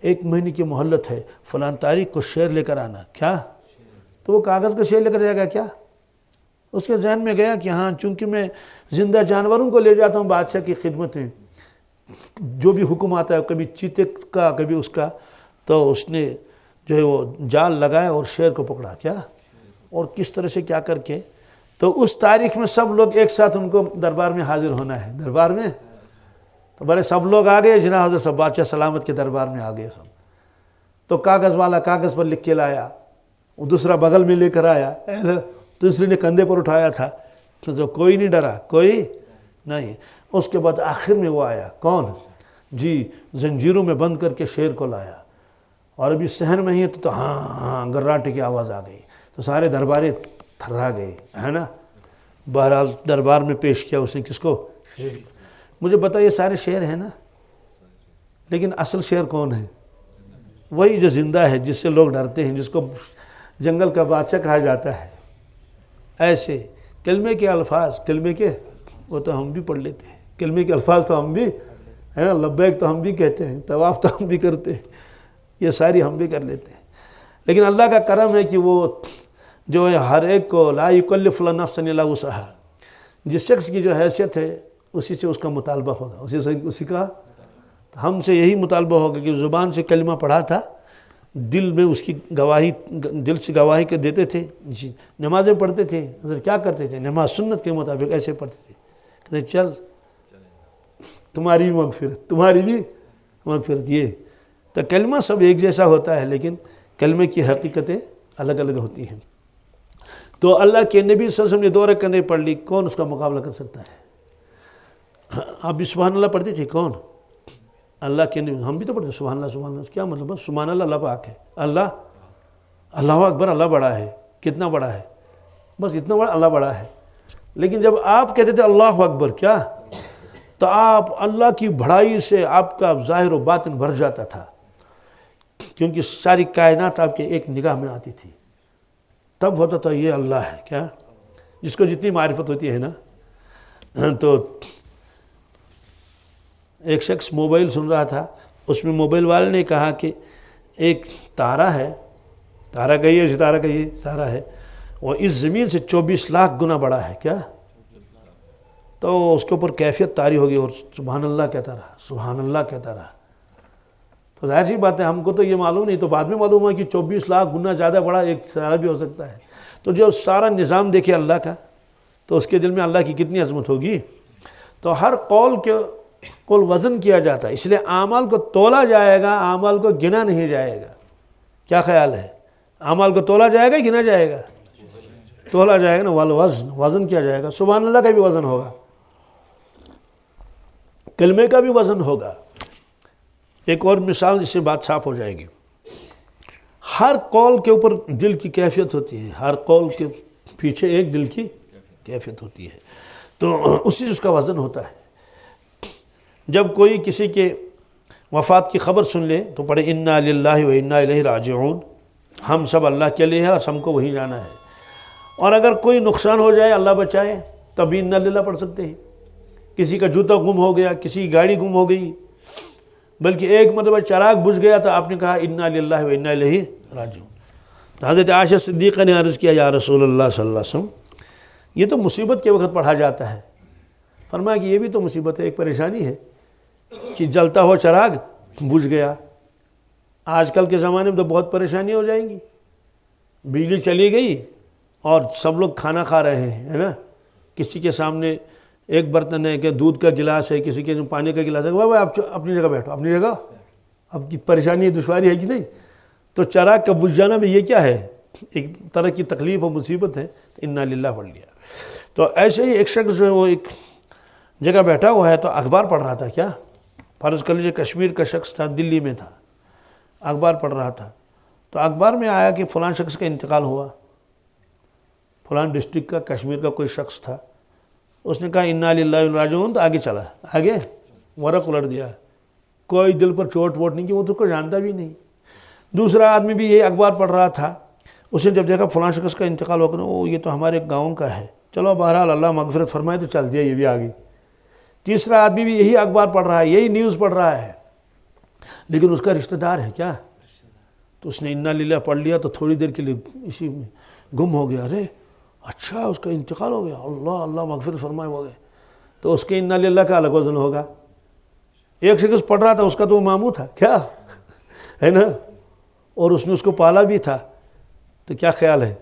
1 مہینے کی مہلت ہے، فلاں تاریخ کو شعر لے کر آنا. کیا؟ تو وہ کاغذ کا شعر لے کر جائے گا. کیا؟ اس کے ذہن میں گیا کہ ہاں چونکہ میں زندہ جانوروں کو لے جاتا ہوں بادشاہ کی خدمت میں، جو بھی حکم آتا ہے، کبھی چیتے کا کبھی اس کا. تو اس نے جو ہے وہ جال لگایا اور شیر کو پکڑا. کیا؟ اور کس طرح سے کیا کر کے. تو اس تاریخ میں سب لوگ ایک ساتھ ان کو دربار میں حاضر ہونا ہے. دربار میں تو بڑے سب لوگ آ گئے، جناب حضرت سب بادشاہ سلامت کے دربار میں آ گئے سب. تو کاغذ والا کاغذ پر لکھ کے لایا، وہ دوسرا بغل میں لے کر آیا، دوسرے نے کندھے پر اٹھایا تھا. تو کوئی نہیں ڈرا، کوئی نہیں. اس کے بعد آخر میں وہ آیا. کون؟ جی زنجیروں میں بند کر کے شیر کو لایا، اور ابھی صحن میں ہی تو ہاں ہاں گراٹے کی آواز آ گئی. تو سارے دربارے تھرا گئے، ہے نا. بہرحال دربار میں پیش کیا اس نے کس کو؟ مجھے بتا یہ سارے شعر ہیں نا، لیکن اصل شعر کون ہے؟ وہی جو زندہ ہے، جس سے لوگ ڈرتے ہیں، جس کو جنگل کا بادشاہ کہا جاتا ہے. ایسے کلمے کے الفاظ، کلمے کے وہ تو ہم بھی پڑھ لیتے ہیں، کلمے کے الفاظ تو ہم بھی، ہے نا. لبیک تو ہم بھی کہتے ہیں، طواف تو ہم بھی کرتے ہیں، یہ ساری ہم بھی کر لیتے ہیں. لیکن اللہ کا کرم ہے کہ وہ جو ہے ہر ایک کو لا یکلف اللہ نفسا الا وسعها، جس شخص کی جو حیثیت ہے اسی سے اس کا مطالبہ ہوگا، اسی کا. ہم سے یہی مطالبہ ہوگا کہ زبان سے کلمہ پڑھا تھا، دل میں اس کی گواہی، دل سے گواہی کے دیتے تھے. جی نمازیں پڑھتے تھے، حضرت کیا کرتے تھے؟ نماز سنت کے مطابق ایسے پڑھتے تھے. کہتے چل تمہاری بھی مغفرت، تمہاری بھی مغفرت. یہ تو کلمہ سب ایک جیسا ہوتا ہے، لیکن کلمے کی حقیقتیں الگ الگ ہوتی ہیں. تو اللہ کے نبی صلی اللہ علیہ وسلم نے 2 رکعتیں پڑھ لی، کون اس کا مقابلہ کر سکتا ہے؟ آپ بھی سبحان اللہ پڑھتے تھے؟ کون؟ اللہ کے نبی. ہم بھی تو پڑھتے سبحان اللہ سبحان اللہ. کیا مطلب؟ سبحان اللہ، اللہ پاک ہے، اللہ اکبر، اللہ بڑا ہے. کتنا بڑا ہے؟ بس اتنا بڑا، اللہ بڑا ہے. لیکن جب آپ کہتے تھے اللہ اکبر، کیا تو آپ اللہ کی بڑائی سے آپ کا ظاہر و باطن بھر جاتا تھا، کیونکہ ساری کائنات آپ کے ایک نگاہ میں آتی تھی. تب ہوتا تھا یہ اللہ ہے. کیا؟ جس کو جتنی معرفت ہوتی ہے نا. تو ایک شخص موبائل سن رہا تھا، اس میں موبائل والے نے کہا کہ ایک تارہ ہے، تارہ کہیے ستارہ کہیے، تارہ ہے، وہ اس زمین سے 24 لاکھ گنا بڑا ہے. کیا؟ تو اس کے اوپر کیفیت طاری ہوگی اور سبحان اللہ کہتا رہا، سبحان اللہ کہتا رہا. تو ظاہر سی بات ہے ہم کو تو یہ معلوم نہیں، تو بعد میں معلوم ہوا کہ 24 لاکھ گنا زیادہ بڑا ایک ستارہ بھی ہو سکتا ہے. تو جو سارا نظام دیکھے اللہ کا، تو اس کے دل میں اللہ کی کتنی عظمت ہوگی. تو ہر قول کے قول وزن کیا جاتا ہے، اس لیے اعمال کو تولا جائے گا، اعمال کو گنا نہیں جائے گا. کیا خیال ہے؟ اعمال کو تولا جائے گا، گنا جائے گا؟ تولا جائے گا نا. والوزن، وزن کیا جائے گا. سبحان اللہ کا بھی وزن ہوگا، کلمے کا بھی وزن ہوگا. ایک اور مثال، اس سے بات صاف ہو جائے گی. ہر قول کے اوپر دل کی کیفیت ہوتی ہے، ہر قول کے پیچھے ایک دل کی کیفیت ہوتی ہے. تو اسی سے اس کا وزن ہوتا ہے. جب کوئی کسی کے وفات کی خبر سن لے تو پڑھے انا للہ و انا الیہ راجعون، ہم سب اللہ کے لیے ہے اور ہم کو وہی جانا ہے. اور اگر کوئی نقصان ہو جائے، اللہ بچائے، تب بھی انا للہ پڑھ سکتے ہیں. کسی کا جوتا گم ہو گیا، کسی کی گاڑی گم ہو گئی، بلکہ ایک مرتبہ چراغ بجھ گیا تو آپ نے کہا انا للہ و انا الیہ راجعون. تو حضرت عائشہ صدیقہ نے عرض کیا یا رسول اللہ صلی اللہ علیہ وسلم، یہ تو مصیبت کے وقت پڑھا جاتا ہے. فرمایا کہ یہ بھی تو مصیبت ہے، ایک پریشانی ہے کہ جلتا ہوا چراغ بجھ گیا۔ آج کل کے زمانے میں تو بہت پریشانی ہو جائیں گی، بجلی چلی گئی اور سب لوگ کھانا کھا رہے ہیں، ہے نا، کسی کے سامنے ایک برتن ہے کہ دودھ کا گلاس ہے، کسی کے پانی کا گلاس ہے، بھائی آپ اپنی جگہ بیٹھو، اپنی جگہ، اب کی پریشانی دشواری ہے کہ نہیں؟ تو چراغ کا بجھ جانا بھی یہ کیا ہے؟ ایک طرح کی تکلیف و مصیبت ہے، انا للہ پڑھ لیا۔ تو ایسے ہی ایک شخص جو ہے وہ ایک جگہ بیٹھا ہوا ہے تو اخبار پڑھ رہا تھا، کیا فرض کر لیجیے کشمیر کا شخص تھا، دلی میں تھا، اخبار پڑھ رہا تھا، تو اخبار میں آیا کہ فلاں شخص کا انتقال ہوا، فلاں ڈسٹرکٹ کا کشمیر کا کوئی شخص تھا، اس نے کہا انا للہ و انا الیہ راجعون، تو آگے چلا، آگے ورق الٹ دیا، کوئی دل پر چوٹ ووٹ نہیں کی، وہ تو کوئی جانتا بھی نہیں۔ دوسرا آدمی بھی یہی اخبار پڑھ رہا تھا، اس نے جب دیکھا فلاں شخص کا انتقال ہو گیا، وہ یہ تو ہمارے گاؤں کا ہے، چلو بہرحال اللہ مغفرت فرمائے، تو چل دیا، یہ بھی آگے۔ تیسرا آدمی بھی یہی اخبار پڑھ رہا ہے، یہی نیوز پڑھ رہا ہے، لیکن اس کا رشتہ دار ہے کیا، تو اس نے انا للہ پڑھ لیا، تو تھوڑی دیر کے لیے اسی میں گم ہو گیا، ارے اچھا اس کا انتقال ہو گیا، اللہ اللہ مغفرت فرمائے ہو گئے، تو اس کے انا للہ کا الگ وزن ہوگا۔ ایک شخص پڑھ رہا تھا، اس کا تو وہ ماموں تھا، کیا ہے نا، اور اس نے اس کو پالا بھی تھا، تو کیا خیال ہے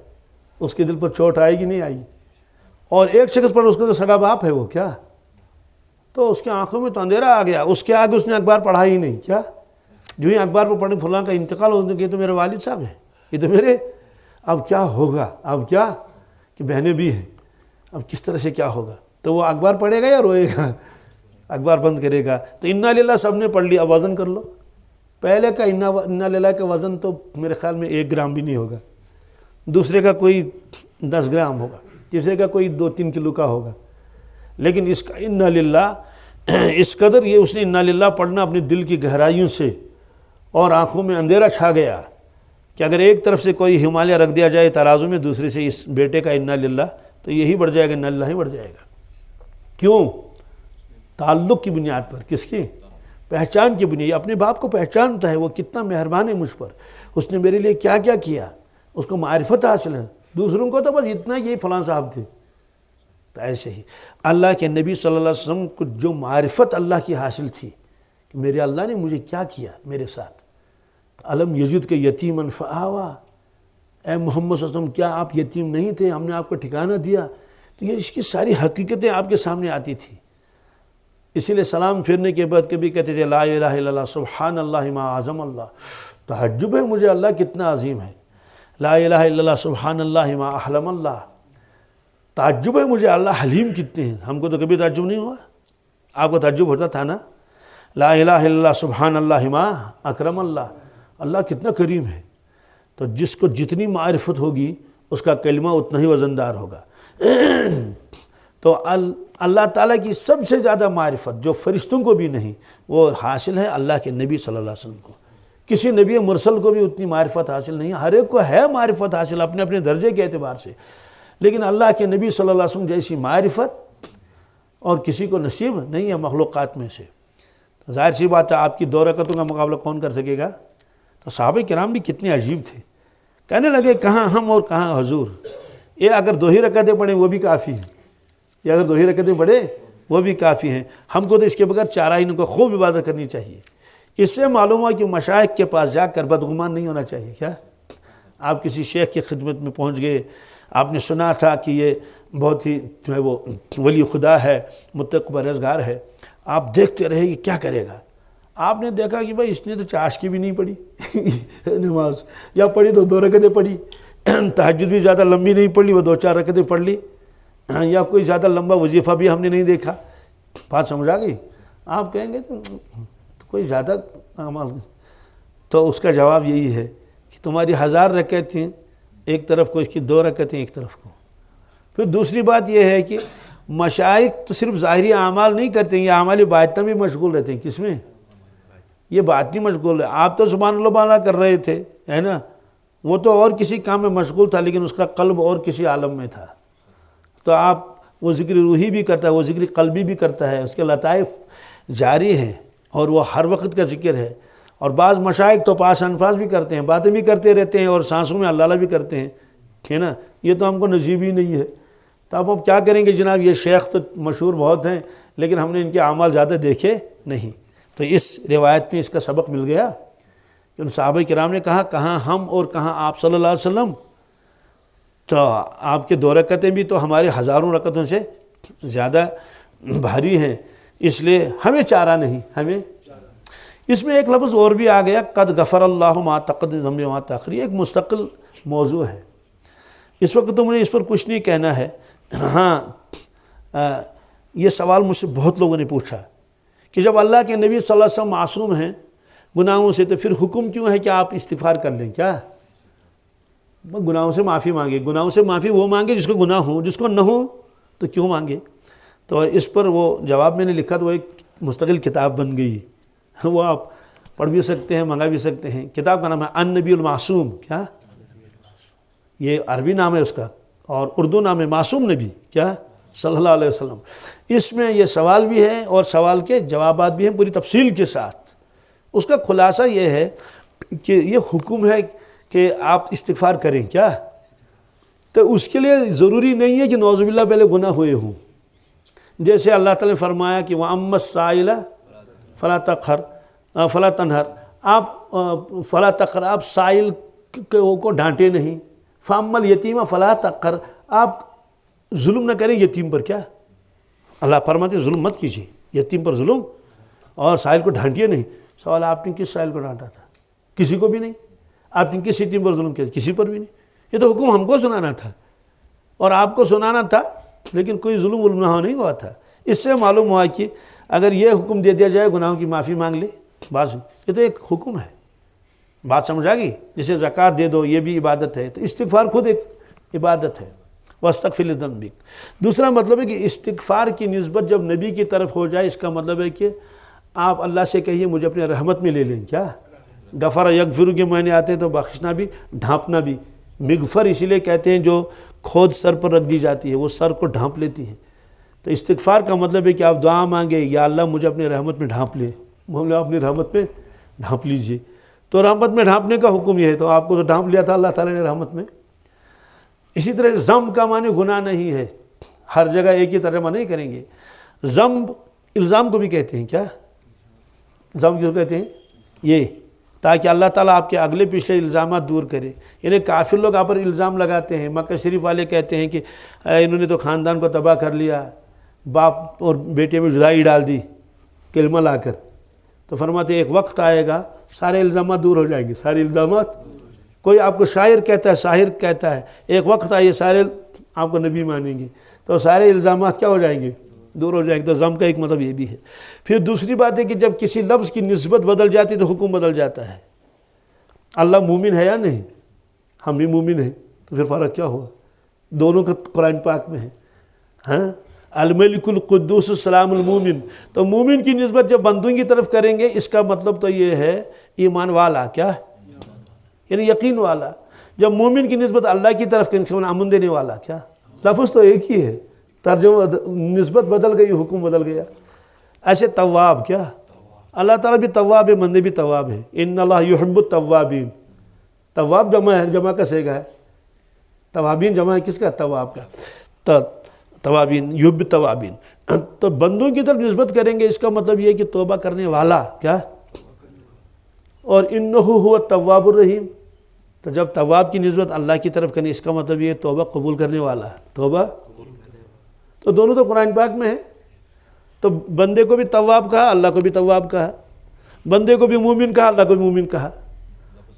اس کے دل پر چوٹ آئے گی نہیں آئے گی؟ اور ایک شخص پر اس کا تو سگا باپ ہے وہ، کیا، تو اس کے آنکھوں میں تو اندھیرا آ گیا، اس کے آگے اس نے اخبار پڑھا ہی نہیں، کیا، جو ہی اخبار پر پڑھنے فلاں کا انتقال ہونے کے، یہ تو میرے والد صاحب ہیں، یہ تو میرے، اب کیا ہوگا، اب کیا کہ بہنیں بھی ہیں، اب کس طرح سے کیا ہوگا، تو وہ اخبار پڑھے گا یا روئے گا؟ اخبار بند کرے گا۔ تو انا للہ سب نے پڑھ لیا، اب وزن کر لو، پہلے کا انا للہ کا وزن تو میرے خیال میں 1 گرام بھی نہیں ہوگا، دوسرے کا کوئی 10 گرام ہوگا، تیسرے کا کوئی 2-3 کلو کا ہوگا، لیکن اس کا انا للہ اس قدر یہ اس نے انا للہ پڑھنا اپنے دل کی گہرائیوں سے، اور آنکھوں میں اندھیرا چھا گیا کہ اگر ایک طرف سے کوئی ہمالیہ رکھ دیا جائے ترازو میں، دوسرے سے اس بیٹے کا انا للہ، تو یہی بڑھ جائے گا، انا للہ ہی بڑھ جائے گا۔ کیوں؟ تعلق کی بنیاد پر، کس کی؟ پہچان کی بنیاد، اپنے باپ کو پہچانتا ہے وہ کتنا مہربان ہے مجھ پر، اس نے میرے لیے کیا کیا کیا، اس کو معرفت حاصل ہے، دوسروں کو تو بس اتنا کہ یہ فلاں صاحب تھے۔ تو ایسے ہی اللہ کے نبی صلی اللہ علیہ وسلم کو جو معرفت اللہ کی حاصل تھی کہ میرے اللہ نے مجھے کیا کیا میرے ساتھ، علم یجد کے یتیماً فآویٰ، اے محمد صلی اللہ علیہ وسلم کیا آپ یتیم نہیں تھے، ہم نے آپ کو ٹھکانہ دیا، تو یہ اس کی ساری حقیقتیں آپ کے سامنے آتی تھی۔ اسی لیے سلام پھرنے کے بعد کبھی کہتے تھے لا الہ الا اللہ سبحان اللہ ما اعظم اللہ، تعجب ہے مجھے اللہ کتنا عظیم ہے، لا الہ الا اللہ سبحان اللہ ما احلم اللہ، تعجب ہے مجھے اللہ حلیم کتنے ہیں۔ ہم کو تو کبھی تعجب نہیں ہوا، آپ کو تعجب ہوتا تھا نا، لا الہ الا اللہ سبحان اللہ ما اکرم اللہ، اللہ کتنا کریم ہے۔ تو جس کو جتنی معرفت ہوگی اس کا کلمہ اتنا ہی وزندار ہوگا۔ تو اللہ تعالیٰ کی سب سے زیادہ معرفت جو فرشتوں کو بھی نہیں، وہ حاصل ہے اللہ کے نبی صلی اللہ علیہ وسلم کو، کسی نبی مرسل کو بھی اتنی معرفت حاصل نہیں، ہر ایک کو ہے معرفت حاصل اپنے اپنے درجے کے اعتبار سے، لیکن اللہ کے نبی صلی اللہ علیہ وسلم جیسی معرفت اور کسی کو نصیب نہیں ہے مخلوقات میں سے۔ تو ظاہر سی بات ہے آپ کی 2 رکعتوں کا مقابلہ کون کر سکے گا؟ تو صحابہ کرام بھی کتنے عجیب تھے، کہنے لگے کہاں ہم اور کہاں حضور، یہ اگر 2 ہی رکعتیں پڑھیں وہ بھی کافی ہیں، یہ اگر 2 ہی رکعتیں پڑھیں وہ بھی کافی ہیں، ہم کو تو اس کے بغیر 4 آئینوں کو خوب عبادت کرنی چاہیے۔ اس سے معلوم ہوا کہ مشائخ کے پاس جا کر بدگمان نہیں ہونا چاہیے۔ کیا آپ کسی شیخ کی خدمت میں پہنچ گئے، آپ نے سنا تھا کہ یہ بہت ہی جو ہے وہ ولی خدا ہے، متقی پرہیزگار ہے، آپ دیکھتے رہے کہ کیا کرے گا، آپ نے دیکھا کہ بھائی اس نے تو چاش کی بھی نہیں پڑھی نماز، یا پڑھی تو 2 رکعتیں پڑھی، تہجد بھی زیادہ لمبی نہیں پڑھ لی، وہ 2-4 رکعتیں پڑھ لی، یا کوئی زیادہ لمبا وظیفہ بھی ہم نے نہیں دیکھا۔ بات سمجھ آ گئی؟ آپ کہیں گے تو کوئی زیادہ عمل، تو اس کا جواب یہی ہے کہ تمہاری 1000 رکعتیں ایک طرف کو، اس کی 2 رکعتیں ایک طرف کو۔ پھر دوسری بات یہ ہے کہ مشائخ تو صرف ظاہری اعمال نہیں کرتے ہیں، یہ اعمال باطنہ بھی مشغول رہتے ہیں۔ کس میں؟ یہ باطنی مشغول ہے۔ آپ تو سبحان اللہ بالا کر رہے تھے، ہے نا، وہ تو اور کسی کام میں مشغول تھا، لیکن اس کا قلب اور کسی عالم میں تھا۔ تو آپ وہ ذکر روحی بھی کرتا ہے، وہ ذکر قلبی بھی کرتا ہے، اس کے لطائف جاری ہیں اور وہ ہر وقت کا ذکر ہے۔ اور بعض مشائخ تو پاس انفاس بھی کرتے ہیں، باتیں بھی کرتے رہتے ہیں اور سانسوں میں اللہ بھی کرتے ہیں، ہے نا، یہ تو ہم کو نصیب ہی نہیں ہے۔ تو اب ہم کیا کریں گے جناب، یہ شیخ تو مشہور بہت ہیں لیکن ہم نے ان کے اعمال زیادہ دیکھے نہیں۔ تو اس روایت میں اس کا سبق مل گیا کہ ان صحابہ کرام نے کہا کہاں ہم اور کہاں آپ صلی اللہ علیہ وسلم، تو آپ کے 2 رکعتیں بھی تو ہمارے ہزاروں رکعتوں سے زیادہ بھاری ہیں، اس لیے ہمیں چارہ نہیں، ہمیں۔ اس میں ایک لفظ اور بھی آ گیا، قد غفر اللہ ما تقدم ذنب وما تاخر، ایک مستقل موضوع ہے، اس وقت تو مجھے اس پر کچھ نہیں کہنا ہے۔ ہاں یہ سوال مجھ سے بہت لوگوں نے پوچھا کہ جب اللہ کے نبی صلی اللہ علیہ وسلم معصوم ہیں گناہوں سے تو پھر حکم کیوں ہے کہ آپ استغفار کر لیں؟ کیا گناہوں سے معافی مانگے؟ گناہوں سے معافی وہ مانگے جس کو گناہ ہو، جس کو نہ ہو تو کیوں مانگے؟ تو اس پر وہ جواب میں نے لکھا تو وہ ایک مستقل کتاب بن گئی، وہ آپ پڑھ بھی سکتے ہیں، منگا بھی سکتے ہیں۔ کتاب کا نام ہے النبی المعصوم، کیا یہ عربی نام ہے اس کا، اور اردو نام ہے معصوم نبی، کیا صلی اللہ علیہ وسلم۔ اس میں یہ سوال بھی ہے اور سوال کے جوابات بھی ہیں پوری تفصیل کے ساتھ۔ اس کا خلاصہ یہ ہے کہ یہ حکم ہے کہ آپ استغفار کریں، کیا تو اس کے لیے ضروری نہیں ہے کہ نعوذ باللہ پہلے گناہ ہوئے ہوں۔ جیسے اللہ تعالیٰ نے فرمایا کہ وَأَمَّا السَّائِلَ فَلَا تَقْهَرْ فَلَا تَنْهَرْ، آپ فَلَا تَقْهَرْ، آپ سائل کو ڈانٹے نہیں۔ فَأَمَّا الْيَتِيمَ فَلَا تَقْهَرْ، آپ ظلم نہ کریں یتیم پر، کیا اللہ فرماتے ہیں ظلم مت کیجیے، یتیم پر ظلم اور سائل کو ڈھانٹیے نہیں۔ سوال آپ نے کس سائل کو ڈانٹا تھا؟ کسی کو بھی نہیں۔ آپ نے کس یتیم پر ظلم کیا؟ کسی پر بھی نہیں۔ یہ تو حکم ہم کو سنانا تھا اور آپ کو سنانا تھا، لیکن کوئی ظلم نہیں ہوا تھا۔ اس سے معلوم ہوا کہ اگر یہ حکم دے دیا جائے گناہوں کی معافی مانگ لے، بس یہ تو ایک حکم ہے، بات سمجھ آ گئی؟ جسے زکوٰۃ دے دو، یہ بھی عبادت ہے، تو استغفار خود ایک عبادت ہے۔ وَاسْتَغْفِرْ لِذَنبِكَ، دوسرا مطلب ہے کہ استغفار کی نسبت جب نبی کی طرف ہو جائے، اس کا مطلب ہے کہ آپ اللہ سے کہیے مجھے اپنے رحمت میں لے لیں۔ کیا غفر یغفر کے معنی آتے ہیں تو بخشنا بھی، ڈھانپنا بھی۔ مغفر اسی لیے کہتے ہیں جو کھود سر پر رکھ دی جاتی ہے، وہ سر کو ڈھانپ لیتی ہے۔ تو استغفار کا مطلب ہے کہ آپ دعا مانگے یا اللہ مجھے اپنے رحمت میں ڈھانپ لے، ہم اپنی رحمت میں ڈھانپ لیجئے۔ تو رحمت میں ڈھانپنے کا حکم یہ ہے، تو آپ کو تو ڈھانپ لیا تھا اللہ تعالیٰ نے رحمت میں۔ اسی طرح ذنب کا معنی گناہ نہیں ہے، ہر جگہ ایک ہی ترجمہ نہیں کریں گے۔ ذنب الزام کو بھی کہتے ہیں، کیا ذنب کیوں کہتے ہیں؟ یہ تاکہ اللہ تعالیٰ آپ کے اگلے پچھلے الزامات دور کرے۔ یعنی کافر لوگ آپ پر الزام لگاتے ہیں، مکہ شریف والے کہتے ہیں کہ انہوں نے تو خاندان کو تباہ کر لیا، باپ اور بیٹے میں جدائی ڈال دی کلمہ لا کر۔ تو فرماتے ہیں ایک وقت آئے گا سارے الزامات دور ہو جائیں گے، سارے الزامات۔ کوئی آپ کو شاعر کہتا ہے، ساحر کہتا ہے، ایک وقت آئے سارے آپ کو نبی مانیں گے، تو سارے الزامات کیا ہو جائیں گے؟ دور ہو جائیں گے۔ تو ذم کا ایک مطلب یہ بھی ہے۔ پھر دوسری بات ہے کہ جب کسی لفظ کی نسبت بدل جاتی تو حکم بدل جاتا ہے۔ اللہ مومن ہے یا نہیں؟ ہم بھی مومن ہیں، تو پھر فرق کیا ہوا؟ دونوں کا قرآن پاک میں ہے۔ ہاں، الملک القدوس السلام المومن، تو مومن کی نسبت جب بندوں کی طرف کریں گے اس کا مطلب تو یہ ہے ایمان والا، کیا یعنی یقین والا۔ جب مومن کی نسبت اللہ کی طرف کریں گے امن دینے والا، کیا لفظ تو ایک ہی ہے، ترجمہ نسبت بدل گئی، حکم بدل گیا۔ ایسے تواب، کیا اللہ تعالیٰ بھی تواب ہے، بندے بھی تواب ہے۔ ان اللہ یحب التوابین، تواب جمع ہے، جمع کا صیغہ ہے، توابین جمع ہے کس کا؟ تواب کا۔ توابین یحب التوابین، تو بندوں کی طرف نسبت کریں گے اس کا مطلب یہ ہے کہ توبہ کرنے والا، کیا اور انہ هو التواب الرحیم، تو جب تواب کی نسبت اللہ کی طرف کریں اس کا مطلب یہ توبہ قبول کرنے والا، توبہ۔ تو دونوں تو قرآن پاک میں ہے۔ تو بندے کو بھی تواب کہا، اللہ کو بھی تواب کہا، بندے کو بھی مومن کہا، اللہ کو بھی مومن کہا۔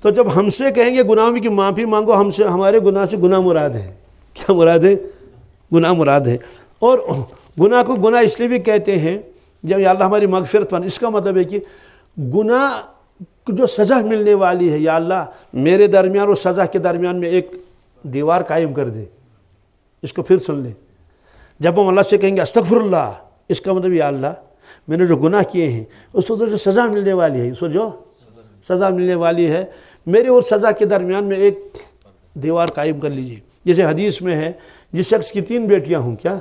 تو جب ہم سے کہیں گے گناہوں کی معافی مانگو، ہم سے ہمارے گناہ سے گناہ مراد ہے، کیا مراد ہے؟ گناہ مراد ہے۔ اور گناہ کو گناہ اس لیے بھی کہتے ہیں جب یا اللہ ہماری مغفرت پر، اس کا مطلب ہے کہ گناہ جو سزا ملنے والی ہے، یا اللہ میرے درمیان اور سزا کے درمیان میں ایک دیوار قائم کر دے۔ اس کو پھر سن لیں، جب ہم اللہ سے کہیں گے استغفر اللہ، اس کا مطلب یا اللہ میں نے جو گناہ کیے ہیں اس پر جو سزا ملنے والی ہے، اس کو جو سزا ملنے والی ہے، میرے اور سزا کے درمیان میں ایک دیوار قائم کر لیجیے۔ جیسے حدیث میں ہے جس شخص کی 3 بیٹیاں ہوں، کیا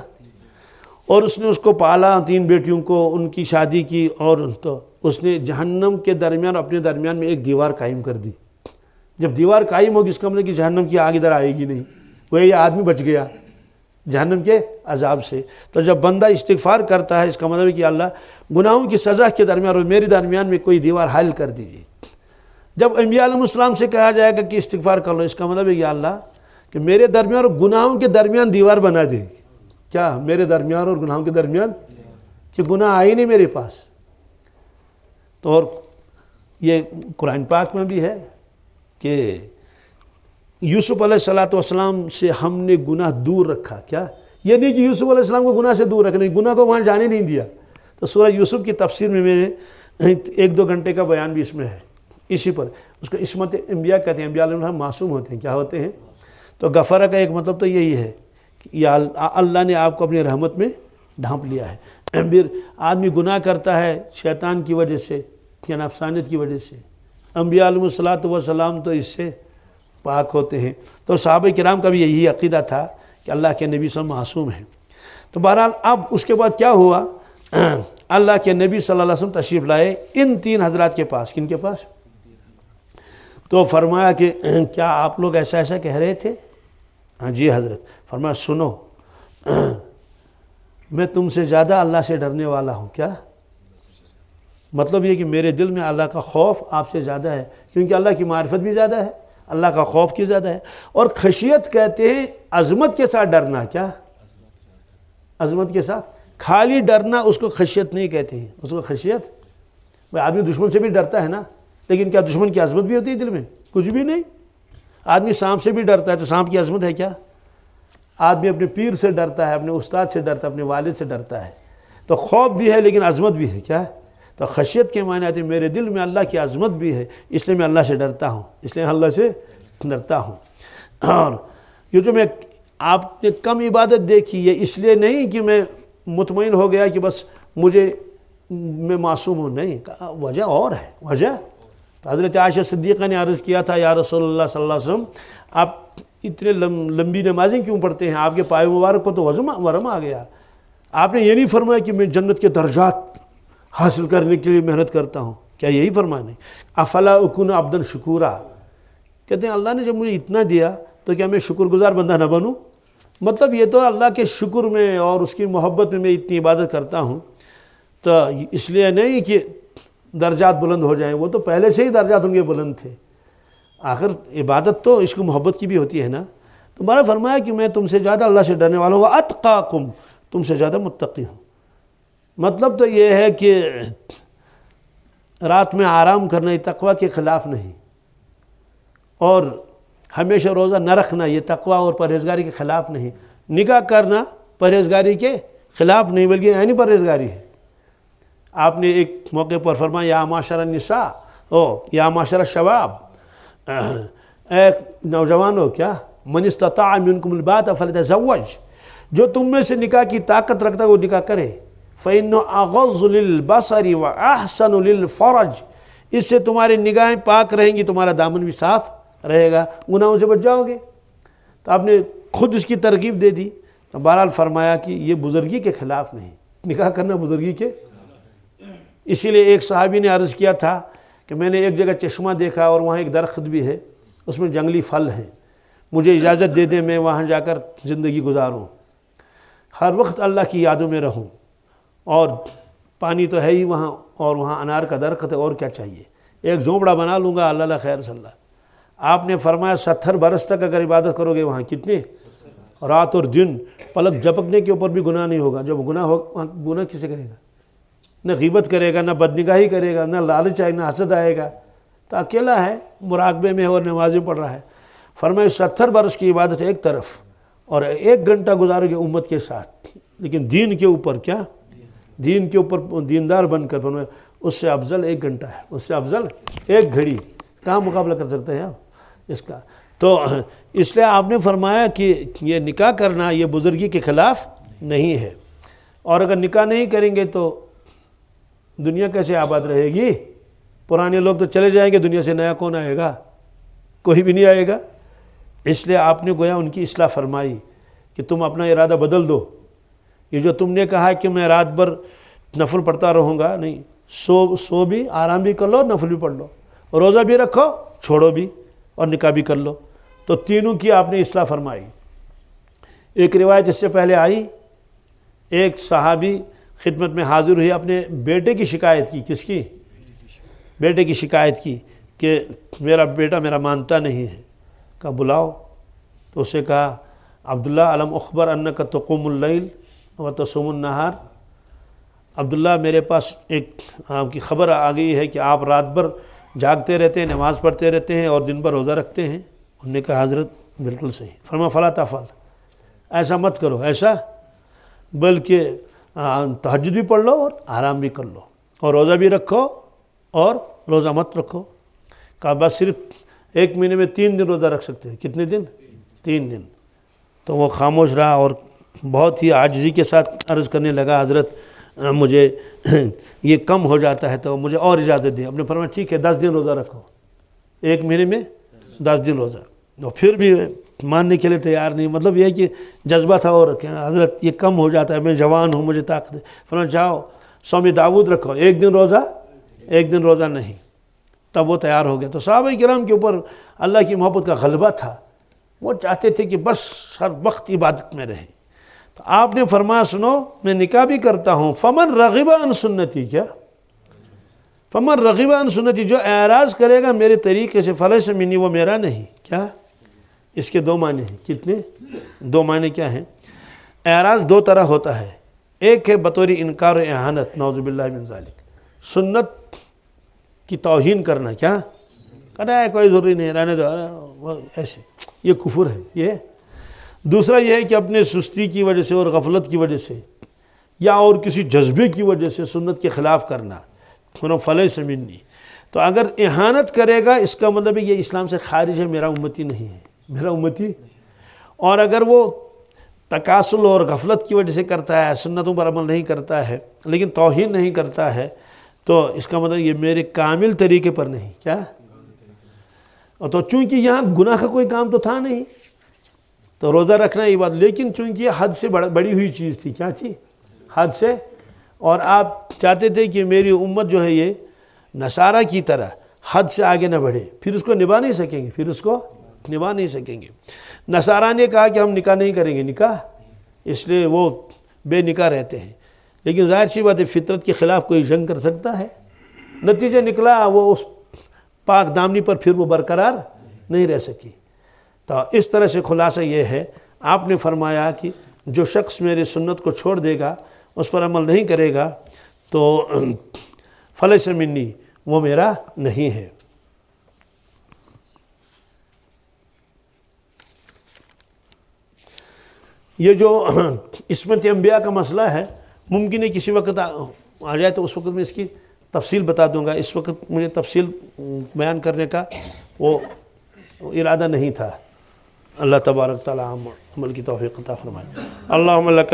اور اس نے اس کو پالا، 3 بیٹیوں کو، ان کی شادی کی، اور تو اس نے جہنم کے درمیان اپنے درمیان میں ایک دیوار قائم کر دی۔ جب دیوار قائم ہوگی اس کا مطلب کہ جہنم کی آگ ادھر آئے گی نہیں، وہ یہ آدمی بچ گیا، جہنم کے عذاب سے۔ تو جب بندہ استغفار کرتا ہے اس کا مطلب ہے کہ اللہ گناہوں کی سزا کے درمیان اور میرے درمیان میں کوئی دیوار حائل کر دیجیے۔ جب انبیاء علیہ السلام سے کہا جائے گا کہ استغفار کر لو، اس کا مطلب ہے کہ اللہ کہ میرے درمیان اور گناہوں کے درمیان دیوار بنا دے۔ کیا میرے درمیان اور گناہوں کے درمیان؟ کہ گناہ آئی نہیں میرے پاس۔ تو اور یہ قرآن پاک میں بھی ہے کہ یوسف علیہ السلام سے ہم نے گناہ دور رکھا۔ کیا یہ نہیں کہ یوسف علیہ السلام کو گناہ سے دور رکھنا، گناہ کو وہاں جانے نہیں دیا۔ تو سورہ یوسف کی تفسیر میں میرے 1-2 گھنٹے کا بیان بھی اس میں ہے، اسی پر اس کو عصمت انبیاء کہتے ہیں۔ انبیاء علیہ السلام معصوم ہوتے ہیں۔ کیا ہوتے ہیں؟ تو غفرہ کا ایک مطلب تو یہی ہے کہ یا اللہ نے آپ کو اپنی رحمت میں ڈھانپ لیا ہے۔ پھر آدمی گناہ کرتا ہے شیطان کی وجہ سے یا نفسانیت کی وجہ سے، انبیاء علیہ السلام تو اس سے پاک ہوتے ہیں۔ تو صحابہ کرام کا بھی یہی عقیدہ تھا کہ اللہ کے نبی صلی اللہ علیہ وسلم معصوم ہیں۔ تو بہرحال اب اس کے بعد کیا ہوا؟ اللہ کے نبی صلی اللہ علیہ وسلم تشریف لائے ان 3 حضرات کے پاس۔ کن کے پاس؟ تو فرمایا کہ کیا آپ لوگ ایسا ایسا کہہ رہے تھے؟ ہاں جی حضرت۔ فرمایا سنو، میں تم سے زیادہ اللہ سے ڈرنے والا ہوں۔ کیا مطلب یہ کہ میرے دل میں اللہ کا خوف آپ سے زیادہ ہے، کیونکہ اللہ کی معرفت بھی زیادہ ہے، اللہ کا خوف کی زیادہ ہے۔ اور خشیت کہتے ہیں عظمت کے ساتھ ڈرنا۔ کیا عظمت کے ساتھ؟ خالی ڈرنا اس کو خشیت نہیں کہتے ہیں، اس کو خشیت بھائی آدمی دشمن سے بھی ڈرتا ہے نا، لیکن کیا دشمن کی عظمت بھی ہوتی ہے دل میں؟ کچھ بھی نہیں۔ آدمی سانپ سے بھی ڈرتا ہے تو سانپ کی عظمت ہے کیا؟ آدمی اپنے پیر سے ڈرتا ہے، اپنے استاد سے ڈرتا ہے، اپنے والد سے ڈرتا ہے، تو خوف بھی ہے لیکن عظمت بھی ہے۔ کیا؟ تو خشیت کے معنی آتے ہیں میرے دل میں اللہ کی عظمت بھی ہے، اس لیے میں اللہ سے ڈرتا ہوں، اس لیے اللہ سے ڈرتا ہوں۔ اور یہ جو میں آپ نے کم عبادت دیکھی ہے اس لیے نہیں کہ میں مطمئن ہو گیا کہ بس میں معصوم ہوں، نہیں، وجہ اور ہے۔ وجہ تو حضرت عائشہ صدیقہ نے عرض کیا تھا یا رسول اللہ صلی اللہ علیہ وسلم آپ اتنے لمبی نمازیں کیوں پڑھتے ہیں؟ آپ کے پائے مبارک پر تو ورم آ گیا۔ آپ نے یہ نہیں فرمایا کہ میں جنت کے درجات حاصل کرنے کے لیے محنت کرتا ہوں، کیا یہی فرمایا؟ نہیں۔ افلا اکون عبدا شکورا، کہتے ہیں اللہ نے جب مجھے اتنا دیا تو کیا میں شکر گزار بندہ نہ بنوں؟ مطلب یہ تو اللہ کے شکر میں اور اس کی محبت میں اتنی عبادت کرتا ہوں، تو اس لیے نہیں کہ درجات بلند ہو جائیں، وہ تو پہلے سے ہی درجات ان کے بلند تھے۔ آخر عبادت تو اس کو محبت کی بھی ہوتی ہے نا۔ تو میں نے فرمایا کہ میں تم سے زیادہ اللہ سے ڈرنے والا ہوں، وَأَتْقَاكُمْ، تم سے زیادہ متقی ہوں۔ مطلب تو یہ ہے کہ رات میں آرام کرنا یہ تقوی کے خلاف نہیں، اور ہمیشہ روزہ نہ رکھنا یہ تقوی اور پرہیزگاری کے خلاف نہیں، نکاح کرنا پرہیزگاری کے خلاف نہیں بلکہ یعنی پرہیزگاری ہے۔ آپ نے ایک موقع پر فرمایا یا معاشر النساء، یا معاشر الشباب، اے نوجوانوں، کیا من استطاع منکم الباءۃ فلیتزوج، جو تم میں سے نکاح کی طاقت رکھتا ہے وہ نکاح کرے، فإنه أغض للبصر وأحسن للفرج، اس سے تمہاری نگاہیں پاک رہیں گی، تمہارا دامن بھی صاف رہے گا، گناہوں سے بچ جاؤ گے۔ تو آپ نے خود اس کی ترغیب دے دی۔ تو بہرحال فرمایا کہ یہ بزرگی کے خلاف نہیں، نکاح کرنا بزرگی کے۔ اسی لیے ایک صحابی نے عرض کیا تھا کہ میں نے ایک جگہ چشمہ دیکھا اور وہاں ایک درخت بھی ہے، اس میں جنگلی پھل ہیں، مجھے اجازت دے دیں میں وہاں جا کر زندگی گزاروں، ہر وقت اللہ کی یادوں میں رہوں، اور پانی تو ہے ہی وہاں، اور وہاں انار کا درخت ہے، اور کیا چاہیے، ایک جھونپڑا بنا لوں گا، اللہ خیر صلی اللہ۔ آپ نے فرمایا 70 برس تک اگر عبادت کرو گے وہاں، کتنے رات اور دن، پلک جھپکنے کے اوپر بھی گناہ نہیں ہوگا۔ جب گناہ ہو، گناہ کسے کرے گا؟ نہ غیبت کرے گا، نہ بدنگاہی کرے گا، نہ لالچ آئے، نہ حسد آئے گا، تو اکیلا ہے، مراقبے میں اور نمازیں پڑھ رہا ہے۔ فرمایا 70 برس کی عبادت ایک طرف، اور 1 گھنٹہ گزارو گے امت کے ساتھ، لیکن دین کے اوپر، کیا دین کے اوپر دیندار بن کر، فرمایا اس سے افضل 1 گھنٹہ ہے، اس سے افضل 1 گھڑی، کہاں مقابلہ کر سکتے ہیں آپ اس کا؟ تو اس لیے آپ نے فرمایا کہ یہ نکاح کرنا یہ بزرگی کے خلاف نہیں ہے، اور اگر نکاح نہیں کریں گے تو دنیا کیسے آباد رہے گی؟ پرانے لوگ تو چلے جائیں گے، دنیا سے نیا کون آئے گا؟ کوئی بھی نہیں آئے گا۔ اس لیے آپ نے گویا ان کی اصلاح فرمائی کہ تم اپنا ارادہ بدل دو، یہ جو تم نے کہا کہ میں رات بھر نفل پڑھتا رہوں گا، نہیں، سو بھی، آرام بھی کر لو، نفل بھی پڑھ لو، روزہ بھی رکھو، چھوڑو بھی، اور نکاح بھی کر لو۔ تو تینوں کی آپ نے اصلاح فرمائی۔ ایک روایت اس سے پہلے آئی، ایک صحابی خدمت میں حاضر ہوئی، اپنے بیٹے کی شکایت کی، کس کی؟ بیٹے کی شکایت کی کہ میرا بیٹا میرا مانتا نہیں ہے. کہا بلاؤ. تو اسے کہا عبداللہ علم اخبر انک تقوم اللیل و تصوم النہار. عبداللہ میرے پاس ایک آپ کی خبر آ گئی ہے کہ آپ رات بھر جاگتے رہتے ہیں، نماز پڑھتے رہتے ہیں اور دن بھر روزہ رکھتے ہیں. انہوں نے کہا حضرت بالکل صحیح. فرمایا فلا تفعل، ایسا مت کرو، ایسا بلکہ تہجد بھی پڑھ لو اور آرام بھی کر لو اور روزہ بھی رکھو اور روزہ مت رکھو. کہا بس صرف ایک مہینے میں 3 دن روزہ رکھ سکتے ہیں. کتنے دن؟ 3 دن. تو وہ خاموش رہا اور بہت ہی عاجزی کے ساتھ عرض کرنے لگا حضرت مجھے یہ کم ہو جاتا ہے تو مجھے اور اجازت دیں. اپنے فرمایا ٹھیک ہے 10 دن روزہ رکھو، ایک مہینے میں 10 دن روزہ. اور پھر بھی ماننے کے لیے تیار نہیں. مطلب یہ ہے کہ جذبہ تھا اور کہ حضرت یہ کم ہو جاتا ہے، میں جوان ہوں، مجھے طاقت ہے. فرمایا جاؤ صوم داؤد رکھو، ایک دن روزہ ایک دن روزہ نہیں. تب وہ تیار ہو گیا. تو صحابہ کرام کے اوپر اللہ کی محبت کا غلبہ تھا، وہ چاہتے تھے کہ بس ہر وقت عبادت میں رہیں. تو آپ نے فرمایا سنو میں نکاح بھی کرتا ہوں، فمن رغب عن سنتی، کیا فمن رغب عن سنتی، جو اعراض کرے گا میرے طریقے سے فلیس منی، وہ میرا نہیں. کیا اس کے 2 معنی ہیں. کتنے؟ 2 معنی کیا ہیں؟ اعراض 2 طرح ہوتا ہے. ایک ہے بطور انکار و اہانت، نعوذ باللہ من ذالک، سنت کی توہین کرنا. کیا کہنا ہے کوئی ضروری نہیں، رہنے دو، ایسے یہ کفر ہے. یہ دوسرا یہ ہے کہ اپنے سستی کی وجہ سے اور غفلت کی وجہ سے یا اور کسی جذبے کی وجہ سے سنت کے خلاف کرنا، فلیس منی. تو اگر اہانت کرے گا اس کا مطلب ہے یہ اسلام سے خارج ہے، میرا امتی نہیں ہے، میرا امتی. اور اگر وہ تکاسل اور غفلت کی وجہ سے کرتا ہے، سنتوں پر عمل نہیں کرتا ہے لیکن توہین نہیں کرتا ہے، تو اس کا مطلب یہ میرے کامل طریقے پر نہیں. کیا؟ اور تو چونکہ یہاں گناہ کا کوئی کام تو تھا نہیں، تو روزہ رکھنا یہ بات، لیکن چونکہ یہ حد سے بڑی ہوئی چیز تھی. کیا تھی؟ حد سے. اور آپ چاہتے تھے کہ میری امت جو ہے یہ نصارہ کی طرح حد سے آگے نہ بڑھے، پھر اس کو نبھا نہیں سکیں گے، پھر اس کو نبھا نہیں سکیں گے. نصارہ نے کہا کہ ہم نکاح نہیں کریں گے، نکاح، اس لیے وہ بے نکاح رہتے ہیں. لیکن ظاہر سی بات ہے فطرت کے خلاف کوئی جنگ کر سکتا ہے. نتیجہ نکلا وہ اس پاک دامنی پر پھر وہ برقرار نہیں رہ سکی. تو اس طرح سے خلاصہ یہ ہے، آپ نے فرمایا کہ جو شخص میری سنت کو چھوڑ دے گا، اس پر عمل نہیں کرے گا، تو فلیس منی، وہ میرا نہیں ہے. یہ جو عصمت انبیاء کا مسئلہ ہے، ممکن ہے کسی وقت آ جائے تو اس وقت میں اس کی تفصیل بتا دوں گا. اس وقت مجھے تفصیل بیان کرنے کا وہ ارادہ نہیں تھا. اللہ تبارک تعالی عمل کی توفیق عطا فرمائے. اللہم لک